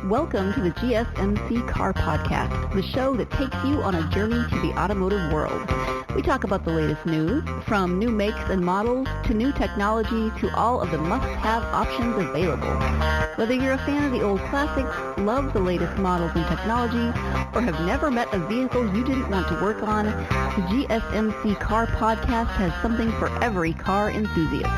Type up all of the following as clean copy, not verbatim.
Welcome to the GSMC Car Podcast, the show that takes you on a journey to the automotive world. We talk about the latest news, from new makes and models to new technology to all of the must-have options available. Whether you're a fan of the old classics, love the latest models and technology, or have never met a vehicle you didn't want to work on, the GSMC Car Podcast has something for every car enthusiast.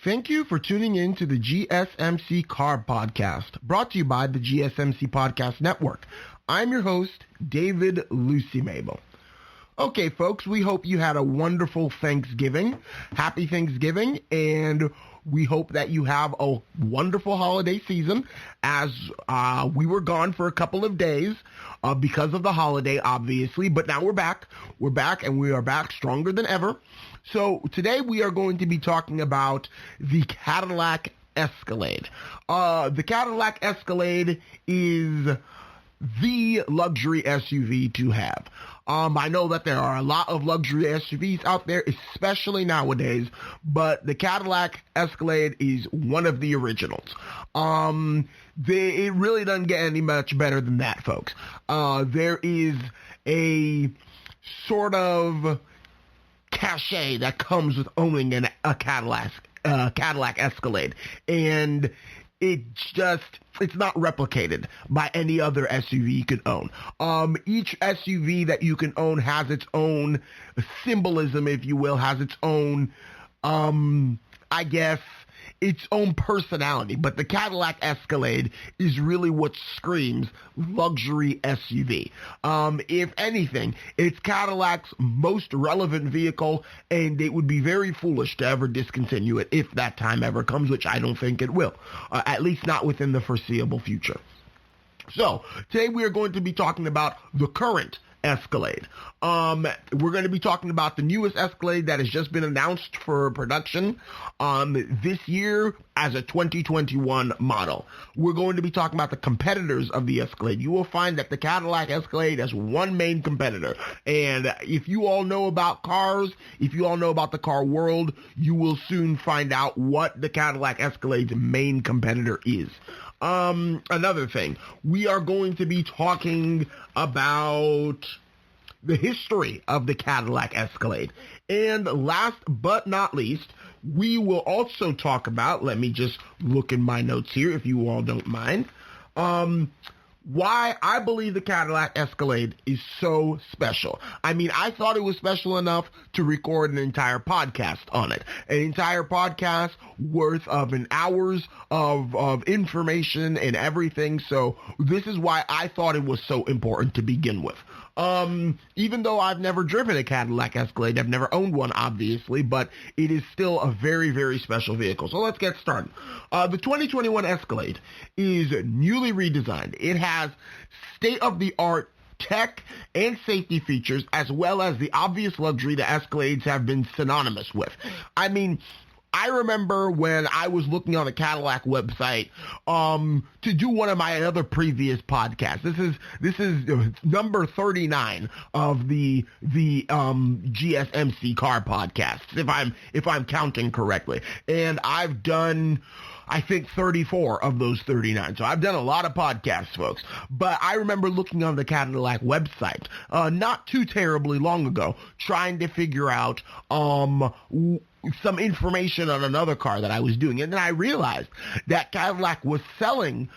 Thank you for tuning in to the GSMC Car Podcast, brought to you by the GSMC Podcast Network. I'm your host, David Lucy Mabel. Okay, folks, we hope you had a wonderful Thanksgiving. Happy Thanksgiving, and we hope that you have a wonderful holiday season, as we were gone for a couple of days because of the holiday, obviously, but now we're back. We're back, and we are back stronger than ever. So today we are going to be talking about the Cadillac Escalade. The Cadillac Escalade is the luxury SUV to have. I know that there are a lot of luxury SUVs out there, especially nowadays, but the Cadillac Escalade is one of the originals. It really doesn't get any much better than that, folks. There is a sort of cachet that comes with owning a Cadillac Escalade, and it's not replicated by any other SUV you can own. Each SUV that you can own has its own symbolism, if you will, has its own, its own personality. But the Cadillac Escalade is really what screams luxury SUV. If anything, it's Cadillac's most relevant vehicle, and it would be very foolish to ever discontinue it if that time ever comes, which I don't think it will, at least not within the foreseeable future. So, today we are going to be talking about the current Escalade. We're going to be talking about the newest Escalade that has just been announced for production this year as a 2021 model. We're going to be talking about the competitors of the Escalade. You will find that the Cadillac Escalade has one main competitor, and if you all know about cars, if you all know about the car world, you will soon find out what the Cadillac Escalade's main competitor is. Another thing, we are going to be talking about the history of the Cadillac Escalade. And last but not least, we will also talk about, let me just look in my notes here if you all don't mind, why I believe the Cadillac Escalade is so special. I mean, I thought it was special enough to record an entire podcast on it. An entire podcast worth of an hours of information and everything. So this is why I thought it was so important to begin with. Even though I've never driven a Cadillac Escalade, I've never owned one, obviously, but it is still a very, very special vehicle. So let's get started. The 2021 Escalade is newly redesigned. It has state-of-the-art tech and safety features, as well as the obvious luxury the Escalades have been synonymous with. I mean, I remember when I was looking on the Cadillac website to do one of my other previous podcasts. This is number 39 of the GSMC Car Podcasts, if I'm counting correctly. And I've done, I think, 34 of those 39. So I've done a lot of podcasts, folks. But I remember looking on the Cadillac website not too terribly long ago, trying to figure out some information on another car that I was doing. And then I realized that Cadillac was selling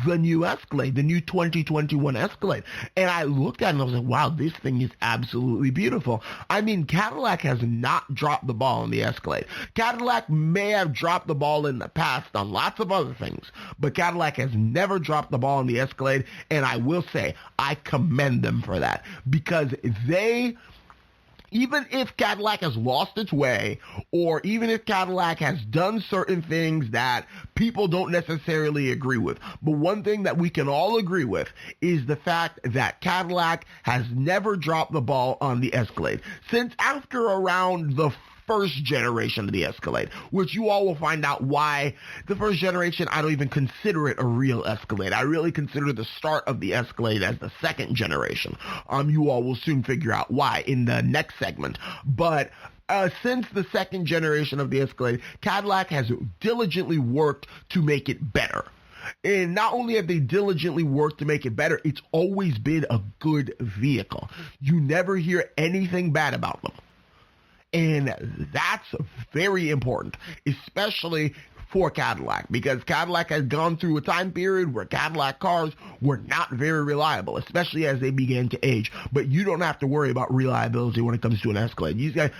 the new Escalade, the new 2021 Escalade. And I looked at it and I was like, wow, this thing is absolutely beautiful. I mean, Cadillac has not dropped the ball on the Escalade. Cadillac may have dropped the ball in the past on lots of other things, but Cadillac has never dropped the ball on the Escalade. And I will say, I commend them for that, because they even if Cadillac has lost its way, or even if Cadillac has done certain things that people don't necessarily agree with, but one thing that we can all agree with is the fact that Cadillac has never dropped the ball on the Escalade. Since after around the first generation of the Escalade, which you all will find out why the first generation, I don't even consider it a real Escalade. I really consider the start of the Escalade as the second generation. You all will soon figure out why in the next segment. But since the second generation of the Escalade, Cadillac has diligently worked to make it better. And not only have they diligently worked to make it better, it's always been a good vehicle. You never hear anything bad about them. And that's very important, especially for Cadillac, because Cadillac has gone through a time period where Cadillac cars were not very reliable, especially as they began to age. But you don't have to worry about reliability when it comes to an Escalade. You guys,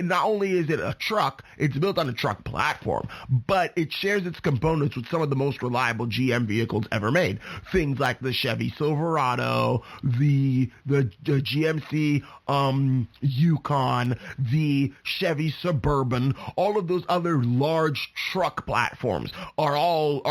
not only is it a truck, it's built on a truck platform, but it shares its components with some of the most reliable GM vehicles ever made. Things like the Chevy Silverado, the GMC Yukon, the Chevy Suburban, all of those other large truck platforms are all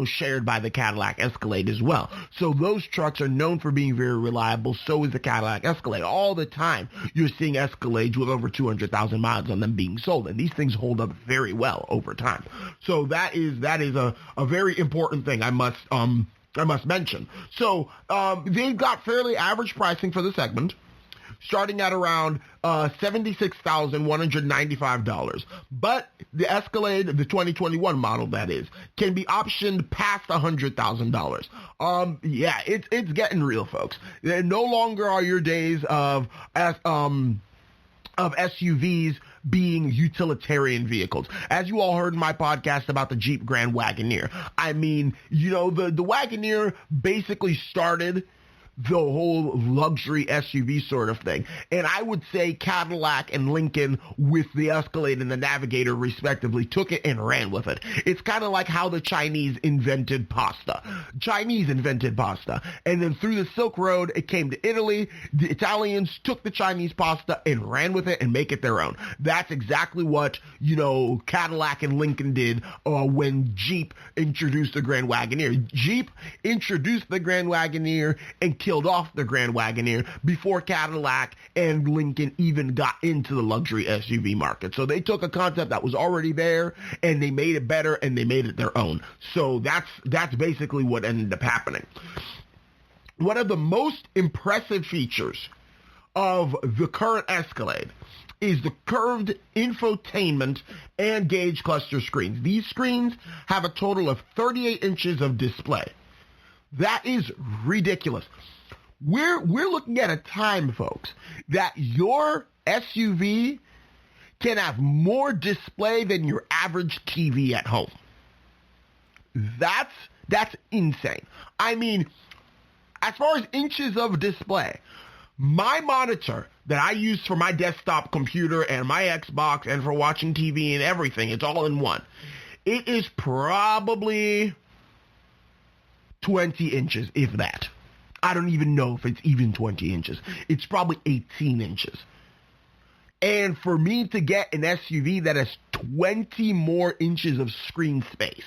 shared by the Cadillac Escalade as well. So those trucks are known for being very reliable. So is the Cadillac Escalade. All the time you're seeing Escalades with over 200,000 miles on them being sold, and these things hold up very well over time. So that is a very important thing I must mention. So they've got fairly average pricing for the segment, starting at around $76,195. But the Escalade, the 2021 model that is, can be optioned past $100,000. Yeah, it's getting real, folks. No longer are your days of SUVs being utilitarian vehicles. As you all heard in my podcast about the Jeep Grand Wagoneer, I mean, the Wagoneer basically started the whole luxury SUV sort of thing. And I would say Cadillac and Lincoln with the Escalade and the Navigator respectively took it and ran with it. It's kind of like how the Chinese invented pasta. And then through the Silk Road, it came to Italy. The Italians took the Chinese pasta and ran with it and make it their own. That's exactly what, Cadillac and Lincoln did when Jeep introduced the Grand Wagoneer. Jeep introduced the Grand Wagoneer and killed off the Grand Wagoneer before Cadillac and Lincoln even got into the luxury SUV market. So they took a concept that was already there and they made it better and they made it their own. So that's basically what ended up happening. One of the most impressive features of the current Escalade is the curved infotainment and gauge cluster screens. These screens have a total of 38 inches of display. That is ridiculous. We're looking at a time, folks, that your SUV can have more display than your average TV at home. That's insane. I mean, as far as inches of display, my monitor that I use for my desktop computer and my Xbox and for watching TV and everything, it's all in one. It is probably 20 inches, if that. I don't even know if it's even 20 inches. It's probably 18 inches. And for me to get an SUV that has 20 more inches of screen space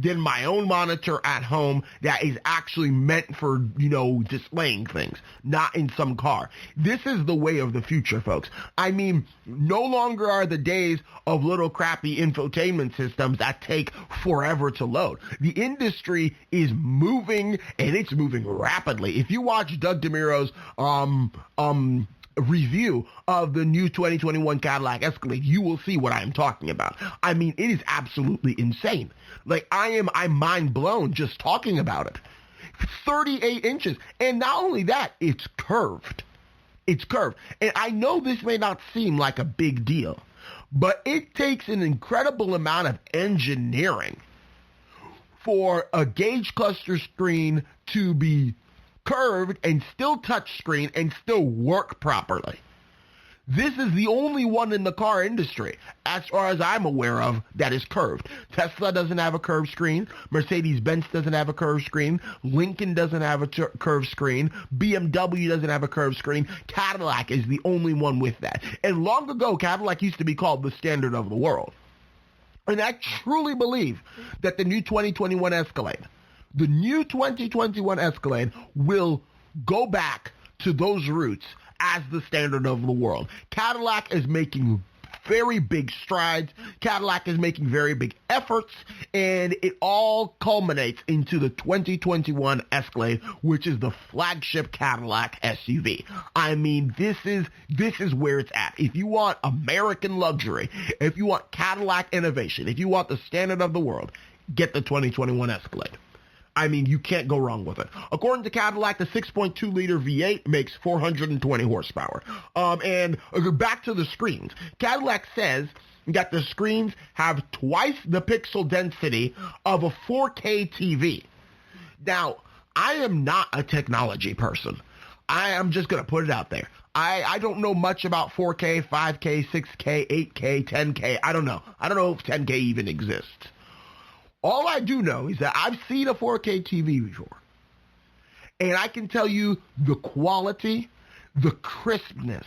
than my own monitor at home that is actually meant for, displaying things, not in some car. This is the way of the future, folks. I mean, no longer are the days of little crappy infotainment systems that take forever to load. The industry is moving, and it's moving rapidly. If you watch Doug DeMuro's review of the new 2021 Cadillac Escalade, you will see what I'm talking about. I mean, it is absolutely insane. Like, I'm mind blown just talking about it. 38 inches. And not only that, it's curved. It's curved. And I know this may not seem like a big deal, but it takes an incredible amount of engineering for a gauge cluster screen to be curved and still touch screen and still work properly. This is the only one in the car industry, as far as I'm aware of, that is curved. Tesla doesn't have a curved screen. Mercedes-Benz doesn't have a curved screen. Lincoln doesn't have a curved screen. BMW doesn't have a curved screen. Cadillac is the only one with that. And long ago, Cadillac used to be called the standard of the world. And I truly believe that the new 2021 Escalade will go back to those roots as the standard of the world. Cadillac is making very big strides. Cadillac is making very big efforts, and it all culminates into the 2021 Escalade, which is the flagship Cadillac SUV. I mean, this is where it's at. If you want American luxury, if you want Cadillac innovation, if you want the standard of the world, get the 2021 Escalade. I mean, you can't go wrong with it. According to Cadillac, the 6.2-liter V8 makes 420 horsepower. And back to the screens. Cadillac says that the screens have twice the pixel density of a 4K TV. Now, I am not a technology person. I am just going to put it out there. I don't know much about 4K, 5K, 6K, 8K, 10K. I don't know. I don't know if 10K even exists. All I do know is that I've seen a 4K TV before. And I can tell you the quality, the crispness,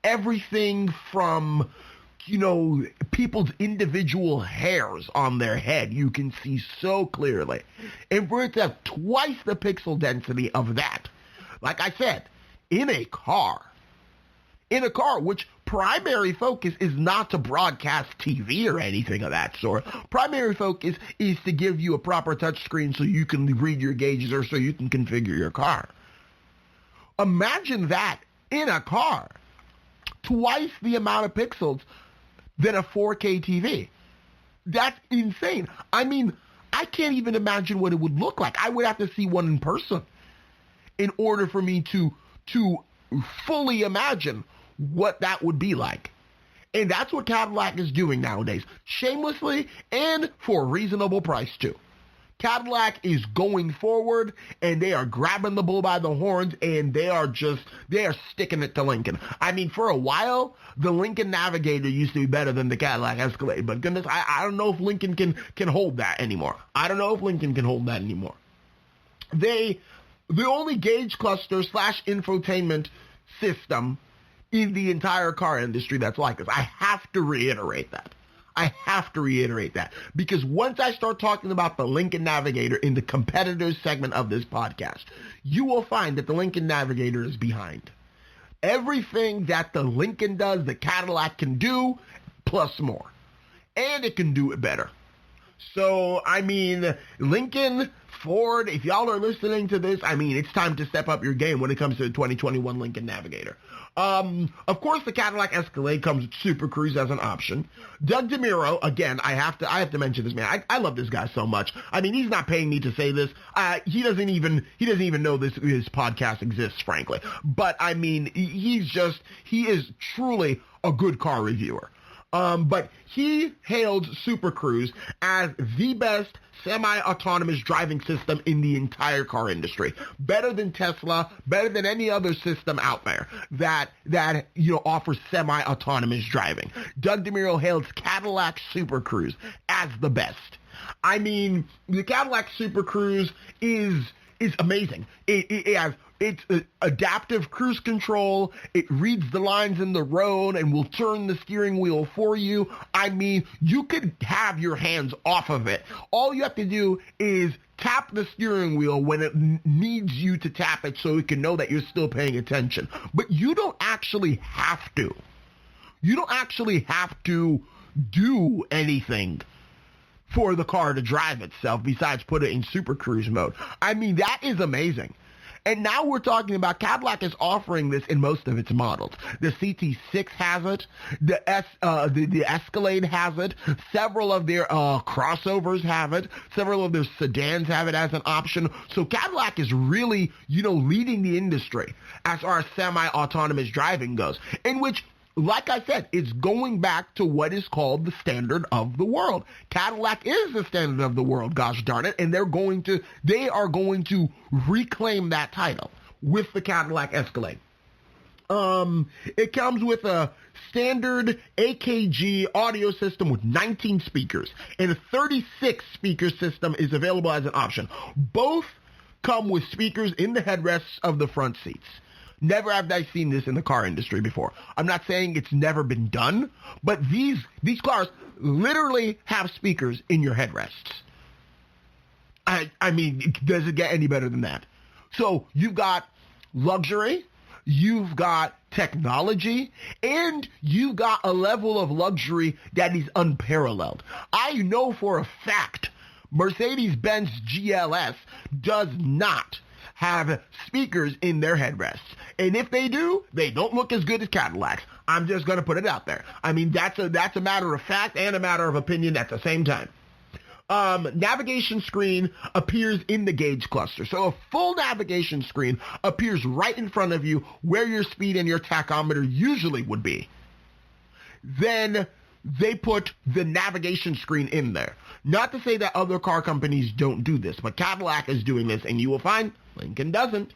everything from, people's individual hairs on their head, you can see so clearly. And for it to have twice the pixel density of that, like I said, in a car, which primary focus is not to broadcast TV or anything of that sort. Primary focus is to give you a proper touch screen so you can read your gauges or so you can configure your car. Imagine that in a car. Twice the amount of pixels than a 4K TV. That's insane. I mean, I can't even imagine what it would look like. I would have to see one in person in order for me to fully imagine what that would be like. And that's what Cadillac is doing nowadays, shamelessly and for a reasonable price too. Cadillac is going forward, and they are grabbing the bull by the horns, and they are sticking it to Lincoln. I mean, for a while, the Lincoln Navigator used to be better than the Cadillac Escalade, but goodness, I don't know if Lincoln can hold that anymore. The only gauge cluster / infotainment system in the entire car industry that's like this. I have to reiterate that. Because once I start talking about the Lincoln Navigator in the competitors segment of this podcast, you will find that the Lincoln Navigator is behind. Everything that the Lincoln does, the Cadillac can do, plus more. And it can do it better. So, I mean, Lincoln, Ford, if y'all are listening to this, I mean, it's time to step up your game when it comes to the 2021 Lincoln Navigator. Of course, the Cadillac Escalade comes with Super Cruise as an option. Doug DeMuro, again, I have to mention this man. I love this guy so much. I mean, he's not paying me to say this. He doesn't even know his podcast exists, frankly. But I mean, he is truly a good car reviewer. But he hailed Super Cruise as the best semi-autonomous driving system in the entire car industry. Better than Tesla, better than any other system out there that offers semi-autonomous driving. Doug DeMuro hails Cadillac Super Cruise as the best. I mean, the Cadillac Super Cruise is amazing. It's adaptive cruise control. It reads the lines in the road and will turn the steering wheel for you. I mean, you could have your hands off of it. All you have to do is tap the steering wheel when it needs you to tap it so it can know that you're still paying attention. But you don't actually have to. You don't actually have to do anything for the car to drive itself besides put it in Super Cruise mode. I mean, that is amazing. And now we're talking about Cadillac is offering this in most of its models. The CT6 has it. The Escalade has it. Several of their crossovers have it. Several of their sedans have it as an option. So Cadillac is really, leading the industry as far as semi-autonomous driving goes, in which, like I said, it's going back to what is called the standard of the world. Cadillac is the standard of the world, gosh darn it, and they are going to reclaim that title with the Cadillac Escalade. It comes with a standard AKG audio system with 19 speakers, and a 36 speaker system is available as an option. Both come with speakers in the headrests of the front seats. Never have I seen this in the car industry before. I'm not saying it's never been done, but these cars literally have speakers in your headrests. I mean, does it get any better than that? So you've got luxury, you've got technology, and you've got a level of luxury that is unparalleled. I know for a fact Mercedes-Benz GLS does not have speakers in their headrests. And if they do, they don't look as good as Cadillacs. I'm just going to put it out there. I mean, that's a matter of fact and a matter of opinion at the same time. Navigation screen appears in the gauge cluster. So a full navigation screen appears right in front of you where your speed and your tachometer usually would be. Then they put the navigation screen in there. Not to say that other car companies don't do this, but Cadillac is doing this, and you will find Lincoln doesn't.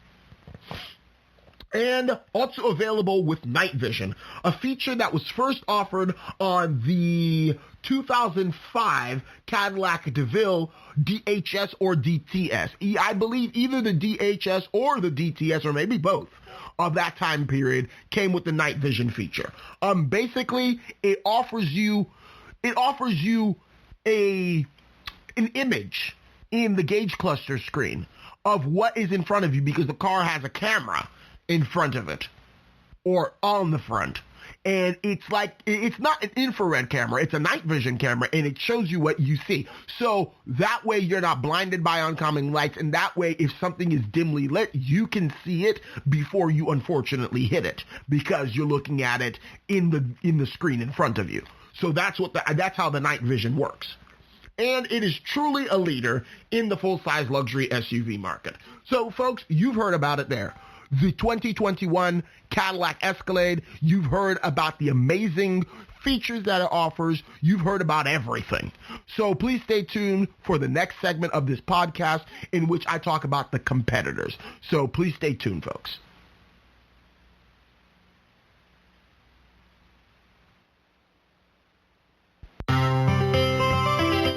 And also available with night vision, a feature that was first offered on the 2005 Cadillac DeVille DHS or DTS. I believe either the DHS or the DTS, or maybe both, of that time period came with the night vision feature. Basically, it offers you an image in the gauge cluster screen of what is in front of you, because the car has a camera in front of it or on the front. And it's not an infrared camera, it's a night vision camera, and it shows you what you see. So that way you're not blinded by oncoming lights, and that way if something is dimly lit, you can see it before you unfortunately hit it, because you're looking at it in the screen in front of you. So that's how the night vision works. And it is truly a leader in the full-size luxury SUV market. So folks, you've heard about it there. The 2021 Cadillac Escalade, you've heard about the amazing features that it offers. You've heard about everything. So please stay tuned for the next segment of this podcast in which I talk about the competitors. So please stay tuned, folks.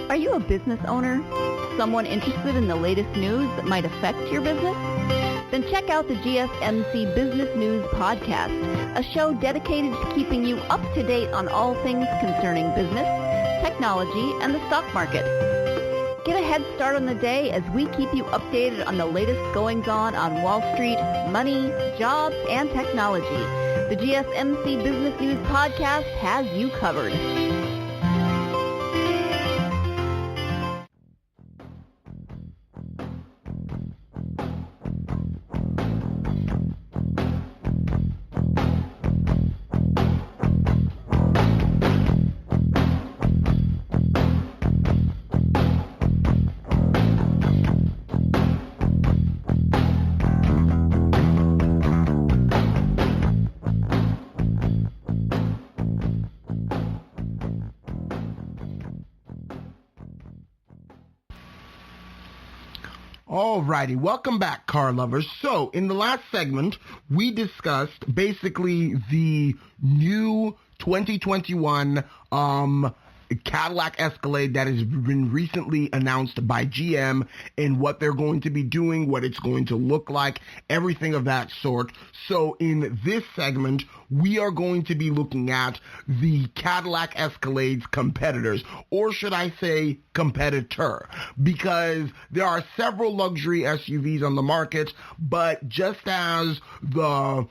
Are you a business owner? Someone interested in the latest news that might affect your business? Then check out the GSMC Business News Podcast, a show dedicated to keeping you up to date on all things concerning business, technology, and the stock market. Get a head start on the day as we keep you updated on the latest goings-on Wall Street, money, jobs, and technology. The GSMC Business News Podcast has you covered. Alrighty, welcome back, car lovers. So, in the last segment, we discussed basically the new 2021 Cadillac Escalade that has been recently announced by GM, and what they're going to be doing, what it's going to look like, everything of that sort. So in this segment, we are going to be looking at the Cadillac Escalade's competitors, or should I say competitor, because there are several luxury SUVs on the market, but just as the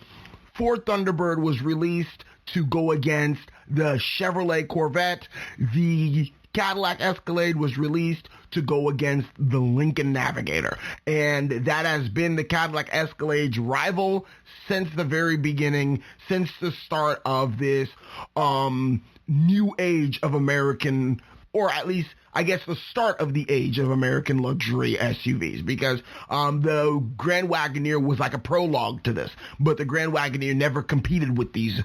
Ford Thunderbird was released to go against the Chevrolet Corvette, the Cadillac Escalade was released to go against the Lincoln Navigator. And that has been the Cadillac Escalade's rival since the very beginning, since the start of this new age of American, or at least, I guess, the start of the age of American luxury SUVs, because the Grand Wagoneer was like a prologue to this, but the Grand Wagoneer never competed with these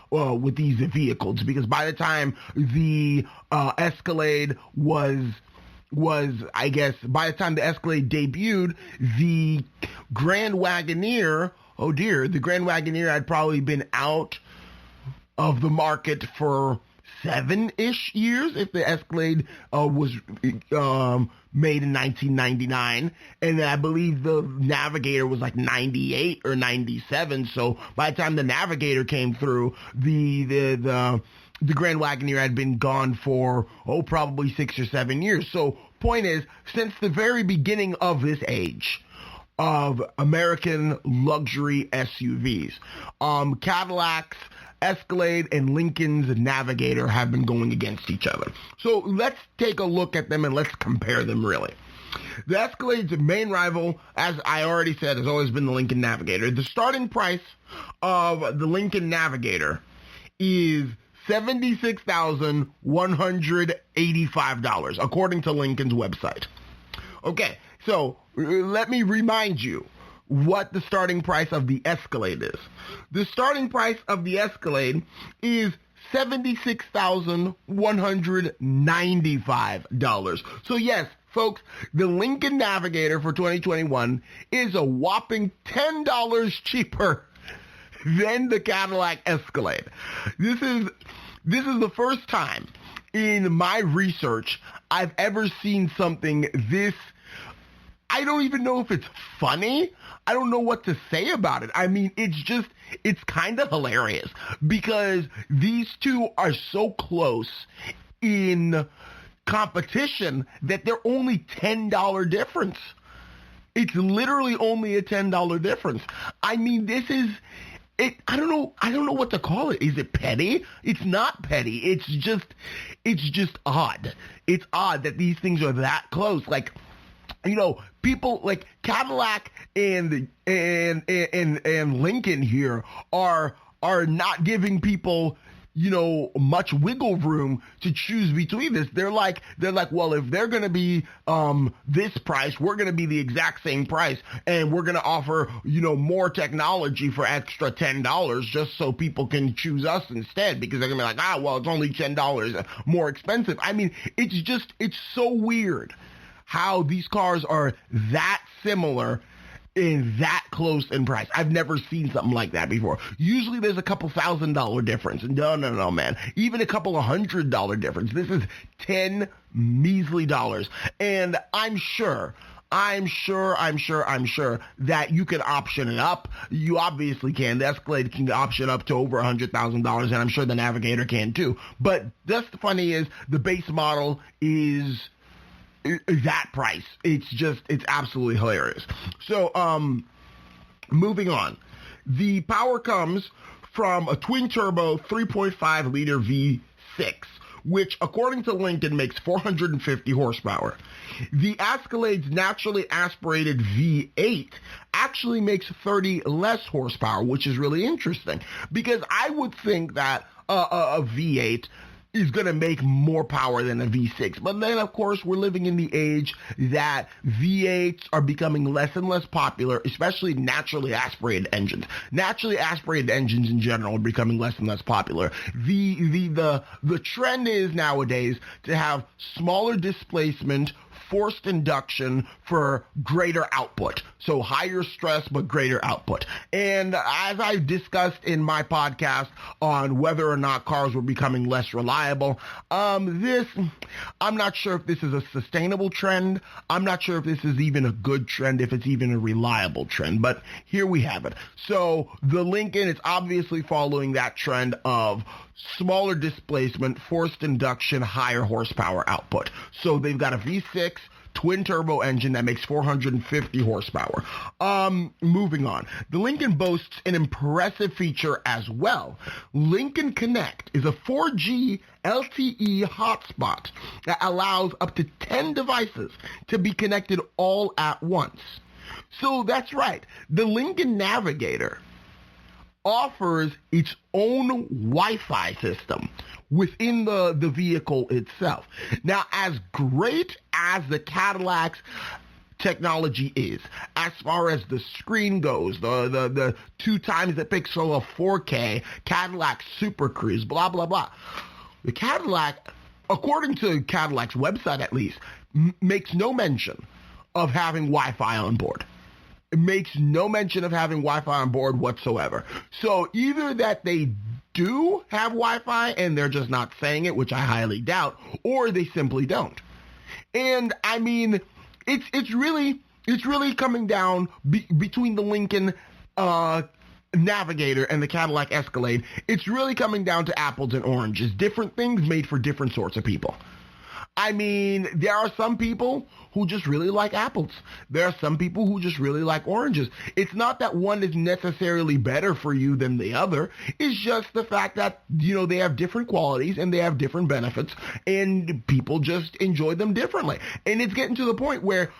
vehicles, because by the time the Escalade by the time the Escalade debuted, the Grand Wagoneer oh dear, the Grand Wagoneer had probably been out of the market for 7-ish years if the Escalade was made in 1999, and I believe the Navigator was like 98 or 97. So by the time the Navigator came through, the Grand Wagoneer had been gone for probably 6 or 7 years. So point is, since the very beginning of this age of American luxury SUVs, Cadillacs, Escalade, and Lincoln's Navigator have been going against each other. So let's take a look at them and let's compare them really. The Escalade's main rival, as I already said, has always been the Lincoln Navigator. The starting price of the Lincoln Navigator is $76,185, according to Lincoln's website. Okay, so let me remind you what the starting price of the Escalade is. The starting price of the Escalade is $76,195. So yes, folks, the Lincoln Navigator for 2021 is a whopping $10 cheaper than the Cadillac Escalade. This is the first time in my research I've ever seen something this, I don't even know if it's funny. I don't know what to say about it. I mean, it's kind of hilarious because these two are so close in competition that they're only $10 difference. It's literally only a $10 difference. I mean, this is it. I don't know what to call it. Is it petty? It's not petty. It's just odd. It's odd that these things are that close. Like, you know, people like Cadillac and Lincoln here are not giving people, you know, much wiggle room to choose between this. They're like, well, if they're going to be this price, we're going to be the exact same price, and we're going to offer, you know, more technology for extra $10 just so people can choose us instead, because they're going to be like, well, it's only $10 more expensive. I mean, it's so weird how these cars are that similar and that close in price. I've never seen something like that before. Usually there's a couple $1,000 difference. No, man. Even a couple $100 difference. This is 10 measly dollars. And I'm sure that you can option it up. You obviously can. The Escalade can option up to over $100,000, and I'm sure the Navigator can too. But just the funny is, the base model is that price. It's absolutely hilarious. So, moving on. The power comes from a twin-turbo 3.5 liter V6, which, according to Lincoln, makes 450 horsepower. The Escalade's naturally aspirated V8 actually makes 30 less horsepower, which is really interesting, because I would think that a V8 is going to make more power than a V6. But then, of course, we're living in the age that V8s are becoming less and less popular, especially naturally aspirated engines. Naturally aspirated engines in general are becoming less and less popular. The trend is nowadays to have smaller displacement, forced induction for greater output. So higher stress, but greater output. And as I discussed in my podcast on whether or not cars were becoming less reliable, I'm not sure if this is a sustainable trend. I'm not sure if this is even a good trend, if it's even a reliable trend, but here we have it. So the Lincoln is obviously following that trend of smaller displacement, forced induction, higher horsepower output. So they've got a V6 twin turbo engine that makes 450 horsepower. Moving on. The Lincoln boasts an impressive feature as well. Lincoln Connect is a 4G LTE hotspot that allows up to 10 devices to be connected all at once. So that's right. The Lincoln Navigator offers its own Wi-Fi system within the vehicle itself. Now, as great as the Cadillac's technology is, as far as the screen goes, the 2 times the pixel of 4K, Cadillac Super Cruise, blah, blah, blah. The Cadillac, according to Cadillac's website at least, makes no mention of having Wi-Fi on board. makes no mention of having Wi-Fi on board whatsoever. So either that they do have Wi-Fi and they're just not saying it, which I highly doubt, or they simply don't. And I mean, it's really coming down between the Lincoln Navigator and the Cadillac Escalade. It's really coming down to apples and oranges, different things made for different sorts of people. I mean, there are some people who just really like apples. There are some people who just really like oranges. It's not that one is necessarily better for you than the other. It's just the fact that, they have different qualities and they have different benefits, and people just enjoy them differently. And it's getting to the point where,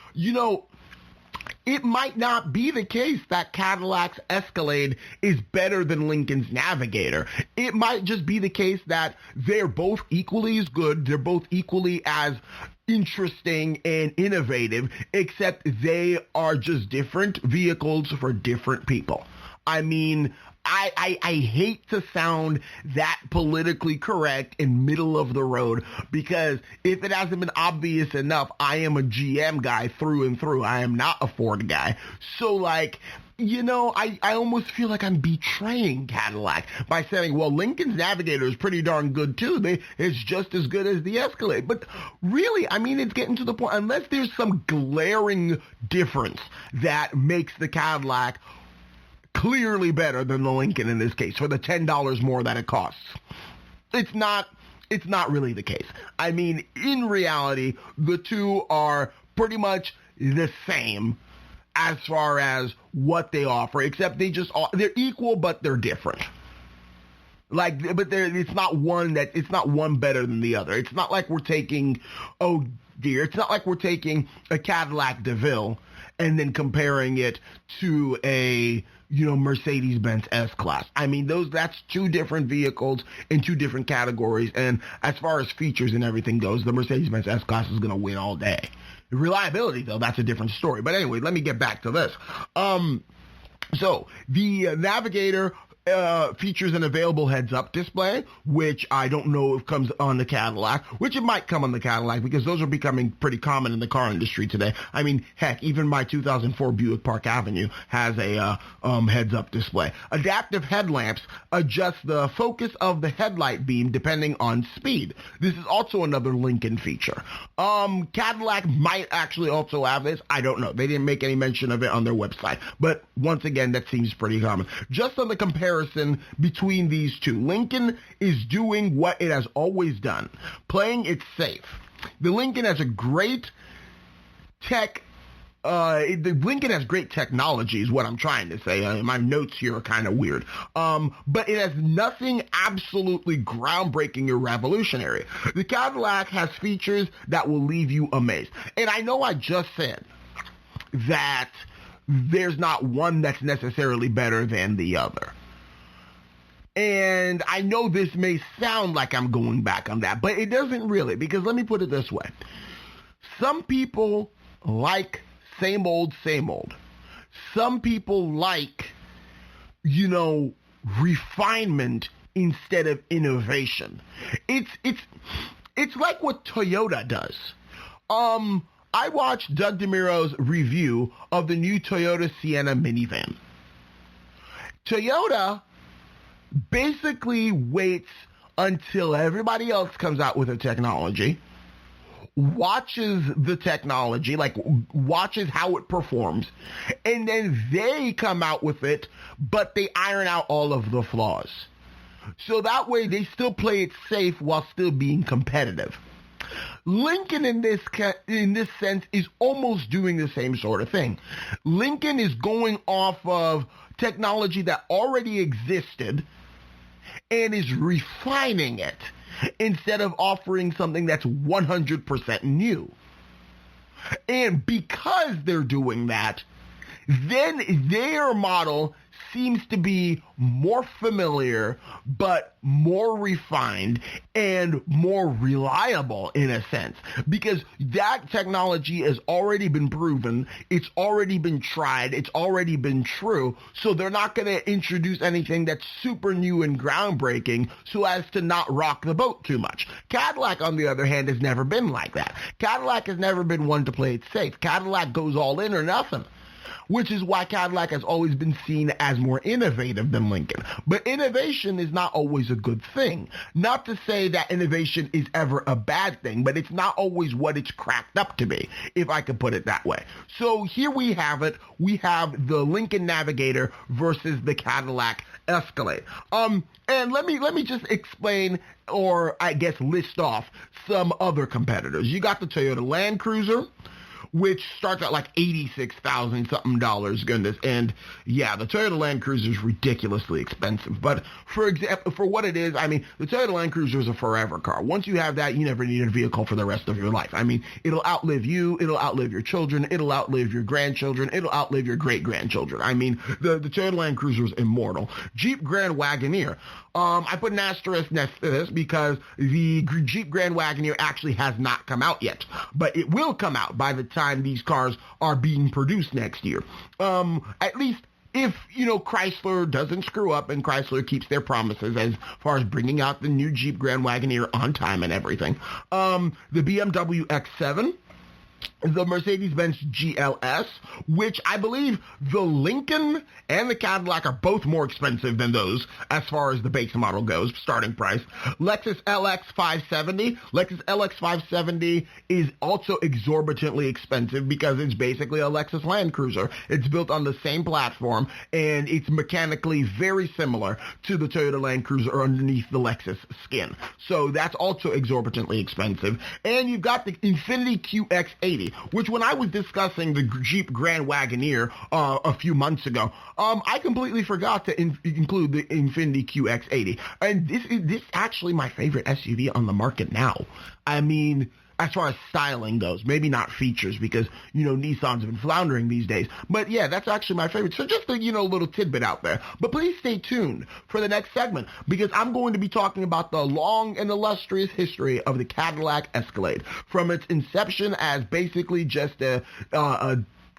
it might not be the case that Cadillac's Escalade is better than Lincoln's Navigator. It might just be the case that they're both equally as good, they're both equally as interesting and innovative, except they are just different vehicles for different people. I mean, I hate to sound that politically correct and middle of the road, because if it hasn't been obvious enough, I am a GM guy through and through. I am not a Ford guy. So I almost feel like I'm betraying Cadillac by saying, well, Lincoln's Navigator is pretty darn good too. It's just as good as the Escalade. But really, I mean, it's getting to the point, unless there's some glaring difference that makes the Cadillac clearly better than the Lincoln in this case, for the $10 more that it costs. It's not really the case. I mean, in reality, the two are pretty much the same as far as what they offer, except they're equal, but they're different. It's not one better than the other. It's not like we're taking, it's not like we're taking a Cadillac DeVille and then comparing it to a Mercedes-Benz S-Class. I mean, that's two different vehicles in two different categories. And as far as features and everything goes, the Mercedes-Benz S-Class is going to win all day. Reliability, though, that's a different story. But anyway, let me get back to this. So the Navigator features an available heads-up display, which I don't know if comes on the Cadillac, which it might come on the Cadillac, because those are becoming pretty common in the car industry today. I mean, heck, even my 2004 Buick Park Avenue has a heads-up display. Adaptive headlamps adjust the focus of the headlight beam depending on speed. This is also another Lincoln feature. Cadillac might actually also have this. I don't know. They didn't make any mention of it on their website. But once again, that seems pretty common. Just on the comparison between these two, Lincoln is doing what it has always done, playing it safe. The Lincoln has a great Lincoln has great technology, is what I'm trying to say. My notes here are kind of weird. But it has nothing absolutely groundbreaking or revolutionary. The Cadillac has features that will leave you amazed. And I know I just said that there's not one that's necessarily better than the other. And I know this may sound like I'm going back on that, but it doesn't really, because let me put it this way. Some people like same old, same old. Some people like, refinement instead of innovation. It's like what Toyota does. I watched Doug DeMuro's review of the new Toyota Sienna minivan. Toyota basically waits until everybody else comes out with a technology, watches the technology, watches how it performs, and then they come out with it, but they iron out all of the flaws. So that way they still play it safe while still being competitive. Lincoln in this sense is almost doing the same sort of thing. Lincoln is going off of technology that already existed and is refining it instead of offering something that's 100% new. And because they're doing that, then their model seems to be more familiar, but more refined and more reliable in a sense, because that technology has already been proven, it's already been tried, it's already been true, so they're not going to introduce anything that's super new and groundbreaking so as to not rock the boat too much. Cadillac, on the other hand, has never been like that. Cadillac has never been one to play it safe. Cadillac goes all in or nothing. which is why Cadillac has always been seen as more innovative than Lincoln. But innovation is not always a good thing. Not to say that innovation is ever a bad thing, but it's not always what it's cracked up to be, if I could put it that way. So here we have it. We have the Lincoln Navigator versus the Cadillac Escalade. And let me just explain, or I guess list off some other competitors. You got the Toyota Land Cruiser, which starts at like $86,000 something dollars, goodness. And yeah, the Toyota Land Cruiser is ridiculously expensive. But for example, for what it is, I mean, the Toyota Land Cruiser is a forever car. Once you have that, you never need a vehicle for the rest of your life. I mean, it'll outlive you, it'll outlive your children, it'll outlive your grandchildren, it'll outlive your great-grandchildren. I mean, the Toyota Land Cruiser is immortal. Jeep Grand Wagoneer. I put an asterisk next to this because the Jeep Grand Wagoneer actually has not come out yet, but it will come out by the time these cars are being produced next year. At least if, Chrysler doesn't screw up and Chrysler keeps their promises as far as bringing out the new Jeep Grand Wagoneer on time and everything. The BMW X7. The Mercedes-Benz GLS, which I believe the Lincoln and the Cadillac are both more expensive than those as far as the base model goes, starting price. Lexus LX 570. Lexus LX 570 is also exorbitantly expensive because it's basically a Lexus Land Cruiser. It's built on the same platform, and it's mechanically very similar to the Toyota Land Cruiser underneath the Lexus skin. So that's also exorbitantly expensive. And you've got the Infiniti QX80, which when I was discussing the Jeep Grand Wagoneer a few months ago, I completely forgot to include the Infiniti QX80. And this is actually my favorite SUV on the market now. I mean, as far as styling goes, maybe not features because, Nissans have been floundering these days. But yeah, that's actually my favorite. So just a, little tidbit out there. But please stay tuned for the next segment because I'm going to be talking about the long and illustrious history of the Cadillac Escalade from its inception as basically just a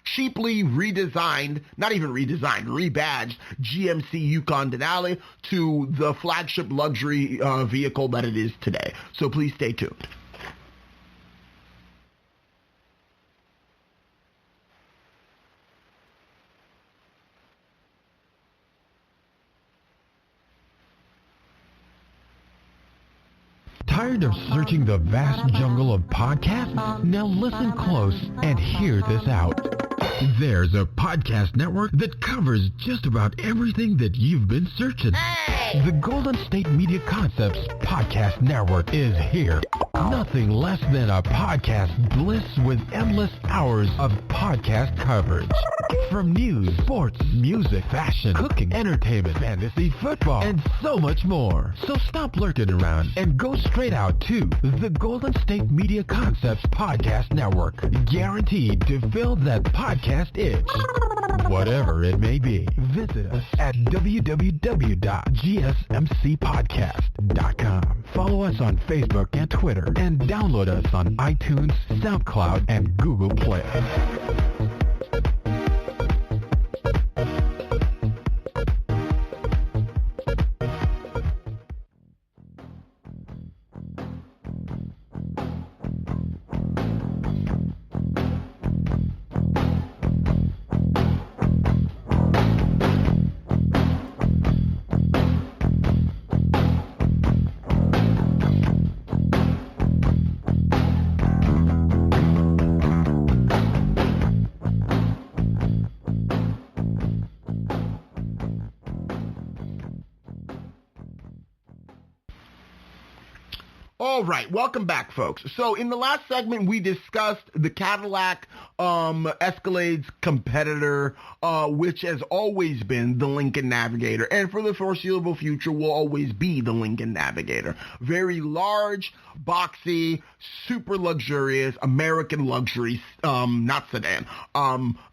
cheaply redesigned, not even redesigned, rebadged GMC Yukon Denali to the flagship luxury vehicle that it is today. So please stay tuned. Tired of searching the vast jungle of podcasts? Now listen close and hear this out. There's a podcast network that covers just about everything that you've been searching. Hey! The Golden State Media Concepts Podcast Network is here. Nothing less than a podcast bliss with endless hours of podcast coverage. From news, sports, music, fashion, cooking, entertainment, fantasy, football, and so much more. So stop lurking around and go straight out to the Golden State Media Concepts Podcast Network. Guaranteed to fill that podcast itch. Whatever it may be. Visit us at www.gsmcpodcast.com. Follow us on Facebook and Twitter and download us on iTunes, SoundCloud, and Google Play. All right, welcome back, folks. So in the last segment, we discussed the Cadillac Escalade's competitor, which has always been the Lincoln Navigator, and for the foreseeable future will always be the Lincoln Navigator. Very large, boxy, super luxurious, American luxury, not sedan,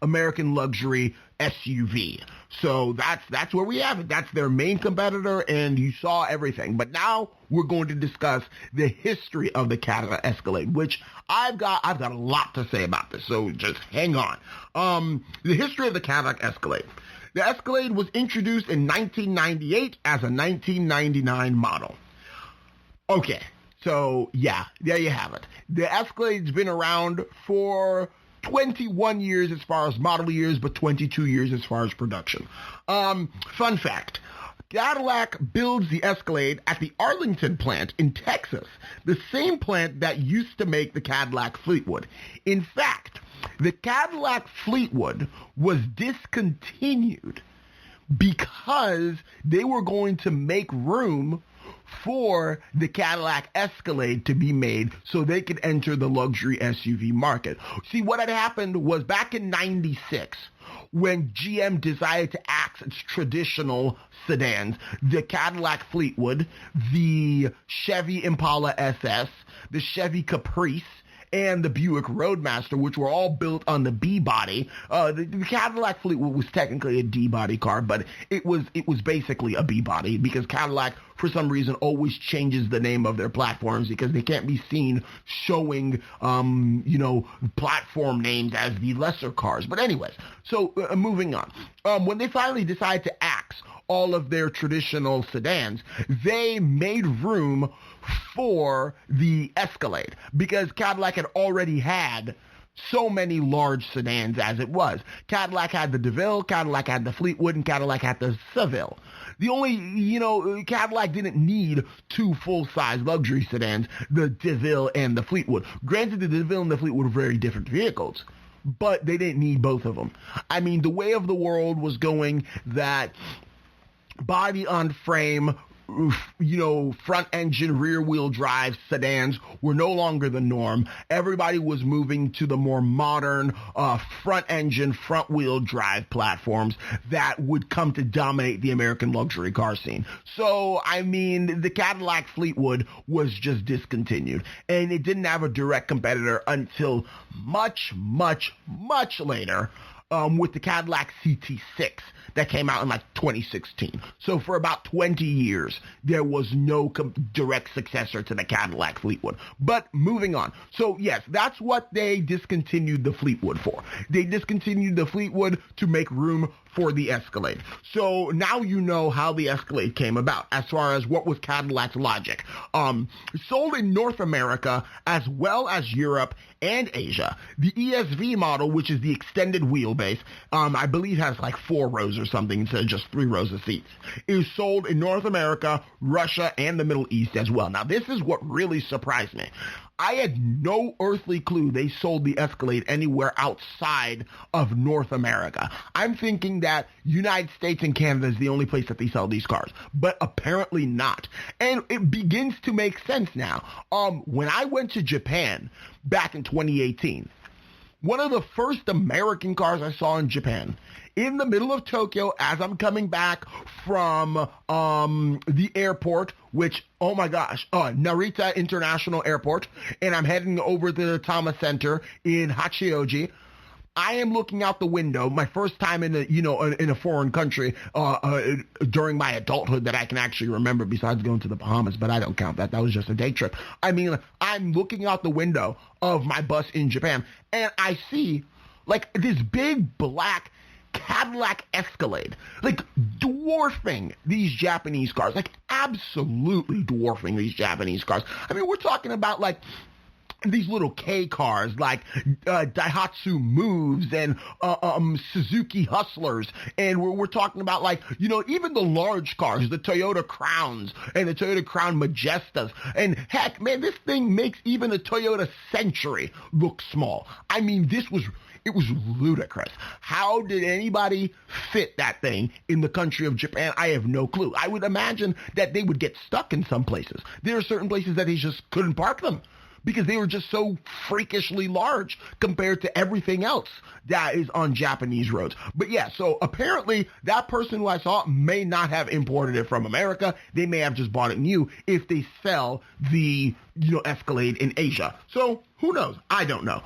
American luxury SUV. So that's where we have it. That's their main competitor, and you saw everything. But now we're going to discuss the history of the Cadillac Escalade, which I've got a lot to say about this. So just hang on. The history of the Cadillac Escalade. The Escalade was introduced in 1998 as a 1999 model. Okay, so yeah, there you have it. The Escalade's been around for 21 years as far as model years, but 22 years as far as production. Fun fact. Cadillac builds the Escalade at the Arlington plant in Texas, the same plant that used to make the Cadillac Fleetwood. In fact, the Cadillac Fleetwood was discontinued because they were going to make room for the Cadillac Escalade to be made so they could enter the luxury SUV market. See, what had happened was back in 96, when GM decided to axe its traditional sedans, the Cadillac Fleetwood, the Chevy Impala SS, the Chevy Caprice, and the Buick Roadmaster, which were all built on the B body. The Cadillac Fleetwood was technically a D body car, but it was basically a B body because Cadillac, for some reason, always changes the name of their platforms because they can't be seen showing, platform names as the lesser cars. But anyways, so moving on. When they finally decided to axe all of their traditional sedans, they made room for the Escalade because Cadillac had already had so many large sedans as it was. Cadillac had the DeVille, Cadillac had the Fleetwood, and Cadillac had the Seville. The only, Cadillac didn't need two full-size luxury sedans, the DeVille and the Fleetwood. Granted, the DeVille and the Fleetwood were very different vehicles, but they didn't need both of them. I mean, the way of the world was going that body on frame, front engine, rear wheel drive sedans were no longer the norm. Everybody was moving to the more modern front engine, front wheel drive platforms that would come to dominate the American luxury car scene. So, I mean, the Cadillac Fleetwood was just discontinued, and it didn't have a direct competitor until much, much, much later with the Cadillac CT6 that came out in like 2016. So for about 20 years, there was no direct successor to the Cadillac Fleetwood. But moving on. So yes, that's what they discontinued the Fleetwood for. They discontinued the Fleetwood to make room for the Escalade. So now you know how the Escalade came about as far as what was Cadillac's logic. Sold in North America as well as Europe and Asia. The ESV model, which is the extended wheelbase, I believe has like 4 rows or something instead of just 3 rows of seats, is sold in North America, Russia, and the Middle East as well. Now, this is what really surprised me. I had no earthly clue they sold the Escalade anywhere outside of North America. I'm thinking that United States and Canada is the only place that they sell these cars, but apparently not. And it begins to make sense now. When I went to Japan back in 2018, one of the first American cars I saw in Japan, in the middle of Tokyo, as I'm coming back from the airport, which, oh my gosh, Narita International Airport, and I'm heading over to the Tama Center in Hachioji. I am looking out the window, my first time in a foreign country during my adulthood that I can actually remember besides going to the Bahamas, but I don't count that. That was just a day trip. I mean, I'm looking out the window of my bus in Japan, and I see like this big black Cadillac Escalade, like dwarfing these Japanese cars, like absolutely dwarfing these Japanese cars. I mean, we're talking about like these little K cars like Daihatsu Moves and Suzuki Hustlers, and we're talking about like, even the large cars, the Toyota Crowns and the Toyota Crown Majestas, and heck, man, this thing makes even a Toyota Century look small. I mean, it was ludicrous. How did anybody fit that thing in the country of Japan? I have no clue. I would imagine that they would get stuck in some places. There are certain places that they just couldn't park them because they were just so freakishly large compared to everything else that is on Japanese roads. But yeah, so apparently that person who I saw may not have imported it from America. They may have just bought it new if they sell the Escalade in Asia. So who knows? I don't know.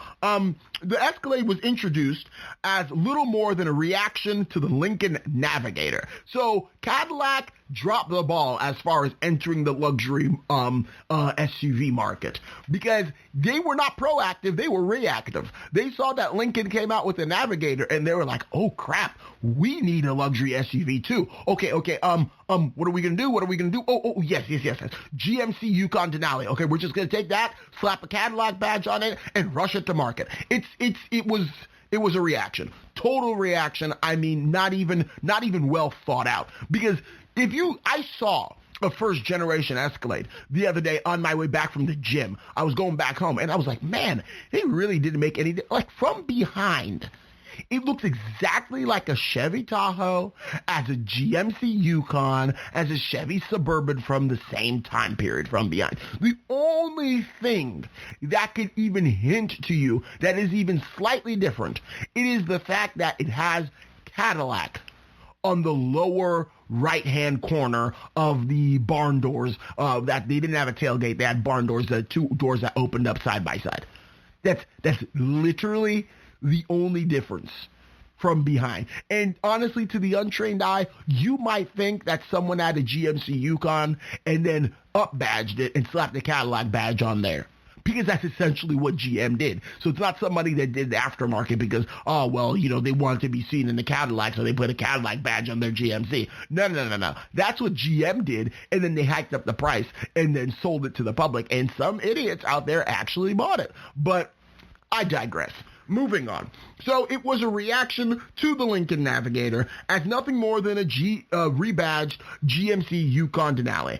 The Escalade was introduced as little more than a reaction to the Lincoln Navigator. So Cadillac dropped the ball as far as entering the luxury SUV market because they were not proactive, they were reactive. They saw that Lincoln came out with the Navigator and they were like, oh crap, we need a luxury SUV too. Okay, what are we gonna do? Oh, yes. GMC Yukon Denali. Okay, we're just going to take that, slap a Cadillac badge on it, and rush it to market. It was a reaction. Total reaction. I mean, not even well thought out. Because I saw a first generation Escalade the other day on my way back from the gym. I was going back home and I was like, man, they really didn't make any, like from behind. It looks exactly like a Chevy Tahoe, as a GMC Yukon, as a Chevy Suburban from the same time period from behind. The only thing that could even hint to you that is even slightly different, it is the fact that it has Cadillac on the lower right-hand corner of the barn doors. That they didn't have a tailgate; they had barn doors, the two doors that opened up side by side. That's literally the only difference from behind. And honestly, to the untrained eye, you might think that someone had a GMC Yukon and then up-badged it and slapped the Cadillac badge on there. Because that's essentially what GM did. So it's not somebody that did the aftermarket because, oh, well, they wanted to be seen in the Cadillac, so they put a Cadillac badge on their GMC. No. That's what GM did, and then they hiked up the price and then sold it to the public. And some idiots out there actually bought it. But I digress. Moving on. So it was a reaction to the Lincoln Navigator as nothing more than a rebadged GMC Yukon Denali.